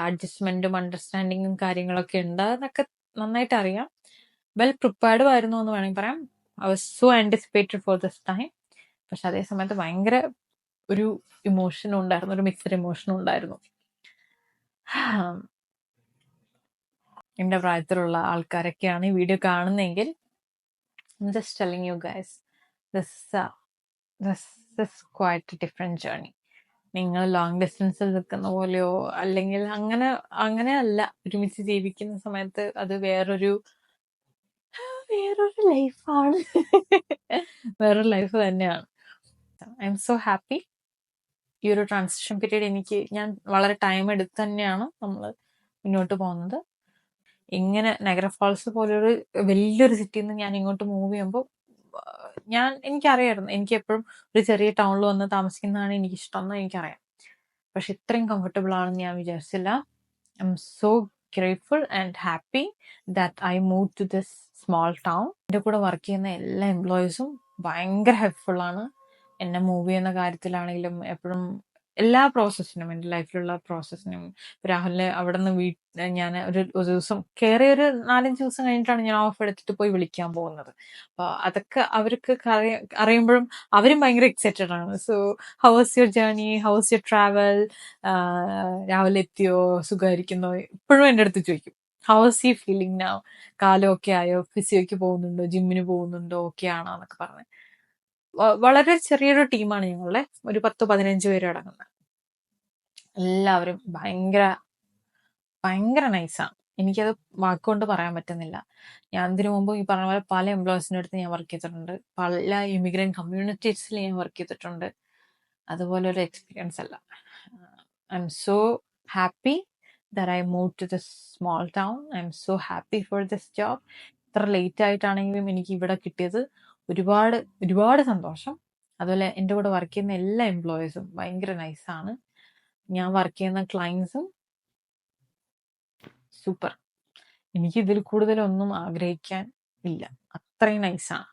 അഡ്ജസ്റ്റ്മെന്റും അണ്ടർസ്റ്റാൻഡിങ്ങും കാര്യങ്ങളൊക്കെ ഉണ്ട്. എന്നൊക്കെ നന്നായിട്ട് അറിയാം. വെൽ പ്രിപ്പയർഡും ആയിരുന്നു എന്ന് വേണമെങ്കിൽ പറയാം. I was so anticipated for this time. പക്ഷെ അതേ സമയത്ത് ഭയങ്കര ഒരു ഇമോഷനും ഉണ്ടായിരുന്നു, ഒരു മിക്സഡ് ഇമോഷനും ഉണ്ടായിരുന്നു. എൻ്റെ പ്രായത്തിലുള്ള ആൾക്കാരൊക്കെയാണ് ഈ വീഡിയോ കാണുന്നതെങ്കിൽ I'm just telling you guys, this this is quite a different journey. നിങ്ങൾ ലോങ് ഡിസ്റ്റൻസിൽ നിൽക്കുന്ന പോലെയോ അല്ലെങ്കിൽ അങ്ങനെയല്ല. ഒരുമിച്ച് ജീവിക്കുന്ന സമയത്ത് അത് വേറൊരു ലൈഫാണ്. വേറൊരു ലൈഫ് തന്നെയാണ്. I am so happy. ഈ ഒരു ട്രാൻസിഷൻ പീരീഡ് ഞാൻ വളരെ ടൈം എടുത്ത് തന്നെയാണ് നമ്മൾ മുന്നോട്ട് പോകുന്നത്. ഇങ്ങനെ നയഗ്ര ഫാൾസ് പോലൊരു വലിയൊരു സിറ്റിയിൽ നിന്ന് ഞാൻ ഇങ്ങോട്ട് മൂവ് ചെയ്യുമ്പോൾ എനിക്കറിയായിരുന്നു, എനിക്ക് എപ്പോഴും ഒരു ചെറിയ ടൗണിൽ വന്ന് താമസിക്കുന്നതാണ് എനിക്കിഷ്ടം എന്ന് എനിക്കറിയാം. പക്ഷെ ഇത്രയും കംഫർട്ടബിൾ ആണെന്ന് ഞാൻ വിചാരിച്ചില്ല. I am so grateful and happy that I move to this small town. എൻ്റെ കൂടെ വർക്ക് ചെയ്യുന്ന എല്ലാ എംപ്ലോയീസും ഭയങ്കര ഹെൽപ്ഫുൾ ആണ്. എന്നെ മൂവ് ചെയ്യുന്ന കാര്യത്തിലാണെങ്കിലും എപ്പോഴും എല്ലാ പ്രോസസ്സിനും, എൻ്റെ ലൈഫിലുള്ള പ്രോസസ്സിനും. രാഹുലിനെ അവിടെ നിന്ന് ഞാൻ ഒരു ദിവസം കയറി ഒരു 4-5 ദിവസം കഴിഞ്ഞിട്ടാണ് ഞാൻ ഓഫ് എടുത്തിട്ട് പോയി വിളിക്കാൻ പോകുന്നത്. അപ്പോൾ അതൊക്കെ അവർക്ക് അറിയുമ്പോഴും അവരും ഭയങ്കര എക്സൈറ്റഡ് ആണ്. So how was your journey, how was your travel, രാവിലെ എത്തിയോ, സുഖമായിരിക്കുന്നോ, ഇപ്പോഴും എൻ്റെ അടുത്ത് ചോദിക്കും how was you feeling now, കാലം ഓക്കെ ആയോ, ഫിസിയോക്ക് പോകുന്നുണ്ടോ, ജിമ്മിന് പോകുന്നുണ്ടോ, ഓക്കെ ആണോ എന്നൊക്കെ പറഞ്ഞ്. വളരെ ചെറിയൊരു ടീമാണ് ഞങ്ങളുടെ, ഒരു 10-15 പേര് അടങ്ങുന്ന. എല്ലാവരും ഭയങ്കര നൈസാണ്. എനിക്കത് വാക്കുകൊണ്ട് പറയാൻ പറ്റുന്നില്ല. ഞാൻ ഇതിനു മുമ്പ് ഈ പറഞ്ഞ പോലെ പല എംപ്ലോയീസിൻ്റെ അടുത്ത് ഞാൻ വർക്ക് ചെയ്തിട്ടുണ്ട്, പല ഇമിഗ്രന്റ് കമ്മ്യൂണിറ്റീസിൽ ഞാൻ വർക്ക് ചെയ്തിട്ടുണ്ട്. അതുപോലെ ഒരു എക്സ്പീരിയൻസ് അല്ല. I am so happy that I moved to this small town. I'm so happy for this job. ഇത്ര ലേറ്റ് ആയിട്ടാണെങ്കിലും എനിക്ക് ഇവിടെ കിട്ടിയത് ഒരുപാട് സന്തോഷം. അതുപോലെ എൻ്റെ കൂടെ വർക്ക് ചെയ്യുന്ന എല്ലാ എംപ്ലോയീസും ഭയങ്കര നൈസാണ്. ഞാൻ വർക്ക് ചെയ്യുന്ന ക്ലയൻസും സൂപ്പർ. എനിക്ക് ഇതിൽ കൂടുതലൊന്നും ആഗ്രഹിക്കാൻ ഇല്ല, അത്രയും നൈസാണ്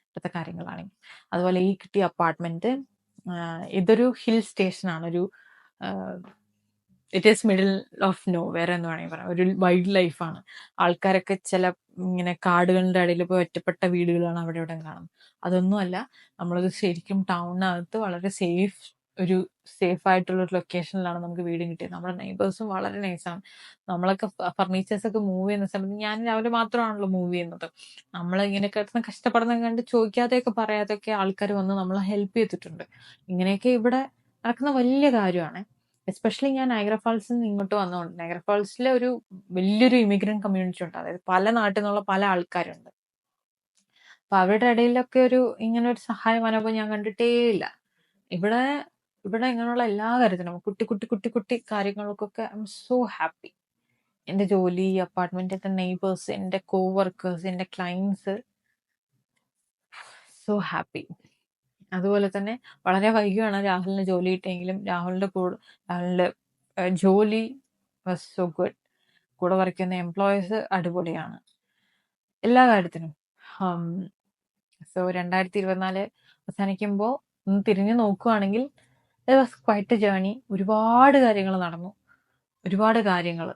ഇപ്പോഴത്തെ കാര്യങ്ങളാണെങ്കിൽ. അതുപോലെ ഈ കിട്ടിയ അപ്പാർട്ട്മെന്റ് ഇതൊരു ഹിൽ സ്റ്റേഷനാണ്, it is middle of no വേറെ എന്ന് വേണമെങ്കിൽ പറയാം. ഒരു വൈൽഡ് ലൈഫാണ്. ആൾക്കാരൊക്കെ ചില ഇങ്ങനെ കാടുകളുടെ ഇടയിൽ പോയി ഒറ്റപ്പെട്ട വീടുകളാണ് അവിടെ ഇവിടെ കാണുന്നത്. അതൊന്നുമല്ല, നമ്മളത് ശരിക്കും ടൗണിനകത്ത് വളരെ സേഫ് ആയിട്ടുള്ള ഒരു ലൊക്കേഷനിലാണ് നമുക്ക് വീട് കിട്ടിയത്. നമ്മുടെ നെയ്ബേഴ്സും വളരെ നൈസാണ്. നമ്മളൊക്കെ ഫർണിച്ചേഴ്സ് ഒക്കെ മൂവ് ചെയ്യുന്ന സമയത്ത്, ഞാൻ രാവിലെ മാത്രമാണല്ലോ മൂവ് ചെയ്യുന്നത്, നമ്മളിങ്ങനെ കിടന്ന് കഷ്ടപ്പെടുന്ന കണ്ട് ചോദിക്കാതെയൊക്കെ പറയാതെയൊക്കെ ആൾക്കാർ വന്ന് നമ്മളെ ഹെൽപ്പ് ചെയ്തിട്ടുണ്ട്. ഇങ്ങനെയൊക്കെ ഇവിടെ നടക്കുന്ന വലിയ കാര്യമാണ്. എസ്പെഷ്യലി ഞാൻ നയഗ്ര ഫാൾസിൽ നിന്ന് ഇങ്ങോട്ട് വന്നതുകൊണ്ട്, നയഗ്ര ഫാൾസിലെ ഒരു വലിയൊരു ഇമിഗ്രന്റ് കമ്മ്യൂണിറ്റി ഉണ്ട്. അതായത് പല നാട്ടിൽ നിന്നുള്ള പല ആൾക്കാരുണ്ട്. അപ്പൊ അവരുടെ ഇടയിലൊക്കെ ഇങ്ങനെ ഒരു സഹായ മനോഭാവം ഞാൻ കണ്ടിട്ടേ ഇല്ല. ഇവിടെ ഇങ്ങനെയുള്ള എല്ലാ കാര്യത്തിനും കുട്ടി കാര്യങ്ങൾക്കൊക്കെ ഐ എം സോ ഹാപ്പി. എന്റെ ജോലി, അപ്പാർട്ട്മെന്റ്, എന്റെ നെയ്ബേഴ്സ്, എന്റെ കോവർക്കേഴ്സ്, എന്റെ ക്ലയൻസ്, സോ ഹാപ്പി. അതുപോലെ തന്നെ വളരെ വൈകിയാണ് രാഹുലിന് ജോലി കിട്ടിയെങ്കിലും രാഹുലിന്റെ ജോലി വാസ് സോ ഗുഡ്. കൂടെ വർക്ക് ചെയ്യുന്ന എംപ്ലോയീസ് അടിപൊളിയാണ് എല്ലാ കാര്യത്തിനും. സോ 2024 അവസാനിക്കുമ്പോൾ ഒന്ന് തിരിഞ്ഞു നോക്കുകയാണെങ്കിൽ it was quite a journey. ഒരുപാട് കാര്യങ്ങൾ നടന്നു, ഒരുപാട് കാര്യങ്ങൾ.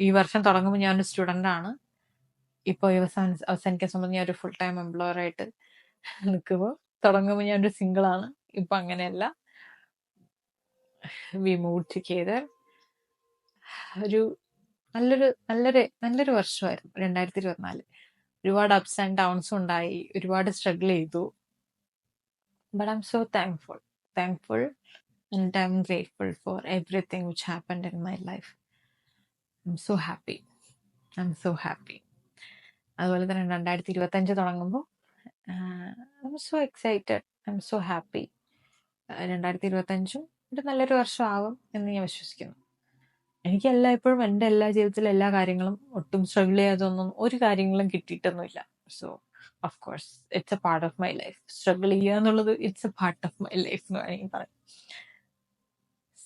ഈ വർഷം തുടങ്ങുമ്പോൾ ഞാനൊരു സ്റ്റുഡൻ്റ് ആണ്. ഇപ്പോൾ ഈ അവസാനിക്കാൻ സംബന്ധിച്ച് ഞാൻ ഒരു ഫുൾ ടൈം എംപ്ലോയർ ആയിട്ട് നിൽക്കുമ്പോൾ, തുടങ്ങുമ്പോൾ ഞാനൊരു സിംഗിളാണ്. ഇപ്പം അങ്ങനെയല്ല. We move together. ഒരു നല്ലൊരു വർഷമായിരുന്നു 2024. ഒരുപാട് അപ്സ് ആൻഡ് ഡൗൺസും ഉണ്ടായി, ഒരുപാട് സ്ട്രഗിൾ ചെയ്തു. But I am so thankful and I'm grateful for everything which happened in my life. I'm so happy. അതുപോലെ തന്നെ 2025 തുടങ്ങുമ്പോൾ I'm so excited. I'm so happy. 2025 ഒരു നല്ലൊരു വർഷമാകും എന്ന് ഞാൻ വിശ്വസിക്കുന്നു. എനിക്ക് എല്ലായ്പ്പോഴും എൻ്റെ എല്ലാ ജീവിതത്തിലെ എല്ലാ കാര്യങ്ങളും ഒട്ടും സ്ട്രഗിൾ ചെയ്യാതൊന്നും ഒരു കാര്യങ്ങളും കിട്ടിയിട്ടൊന്നുമില്ല. So of course it's a part of my life. Struggle ചെയ്യുക എന്നുള്ളത് it's a part of my life എന്ന് വേണമെങ്കിൽ പറയാം.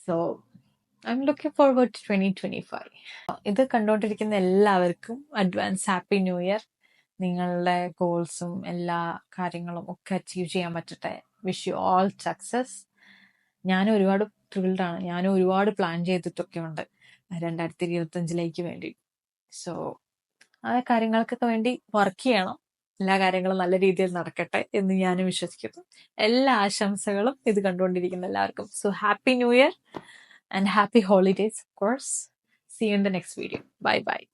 So I am looking forward to 2025. ഇത് കണ്ടുകൊണ്ടിരിക്കുന്ന എല്ലാവർക്കും അഡ്വാൻസ് ഹാപ്പി ന്യൂ ഇയർ. നിങ്ങളുടെ ഗോൾസും എല്ലാ കാര്യങ്ങളും ഒക്കെ അച്ചീവ് ചെയ്യാൻ പറ്റട്ടെ. Wish you all success. ഞാനും ഒരുപാട് ത്രിൽഡാണ്. ഞാനും ഒരുപാട് പ്ലാൻ ചെയ്തിട്ടൊക്കെ ഉണ്ട് 2025 വേണ്ടി. സോ ആ കാര്യങ്ങൾക്കൊക്കെ വേണ്ടി വർക്ക് ചെയ്യണം. എല്ലാ കാര്യങ്ങളും നല്ല രീതിയിൽ നടക്കട്ടെ എന്ന് ഞാനും വിശ്വസിക്കുന്നു. എല്ലാ ആശംസകളും ഇത് കണ്ടുകൊണ്ടിരിക്കുന്ന എല്ലാവർക്കും. So happy new year and happy holidays, of course. See you in the next video. Bye bye.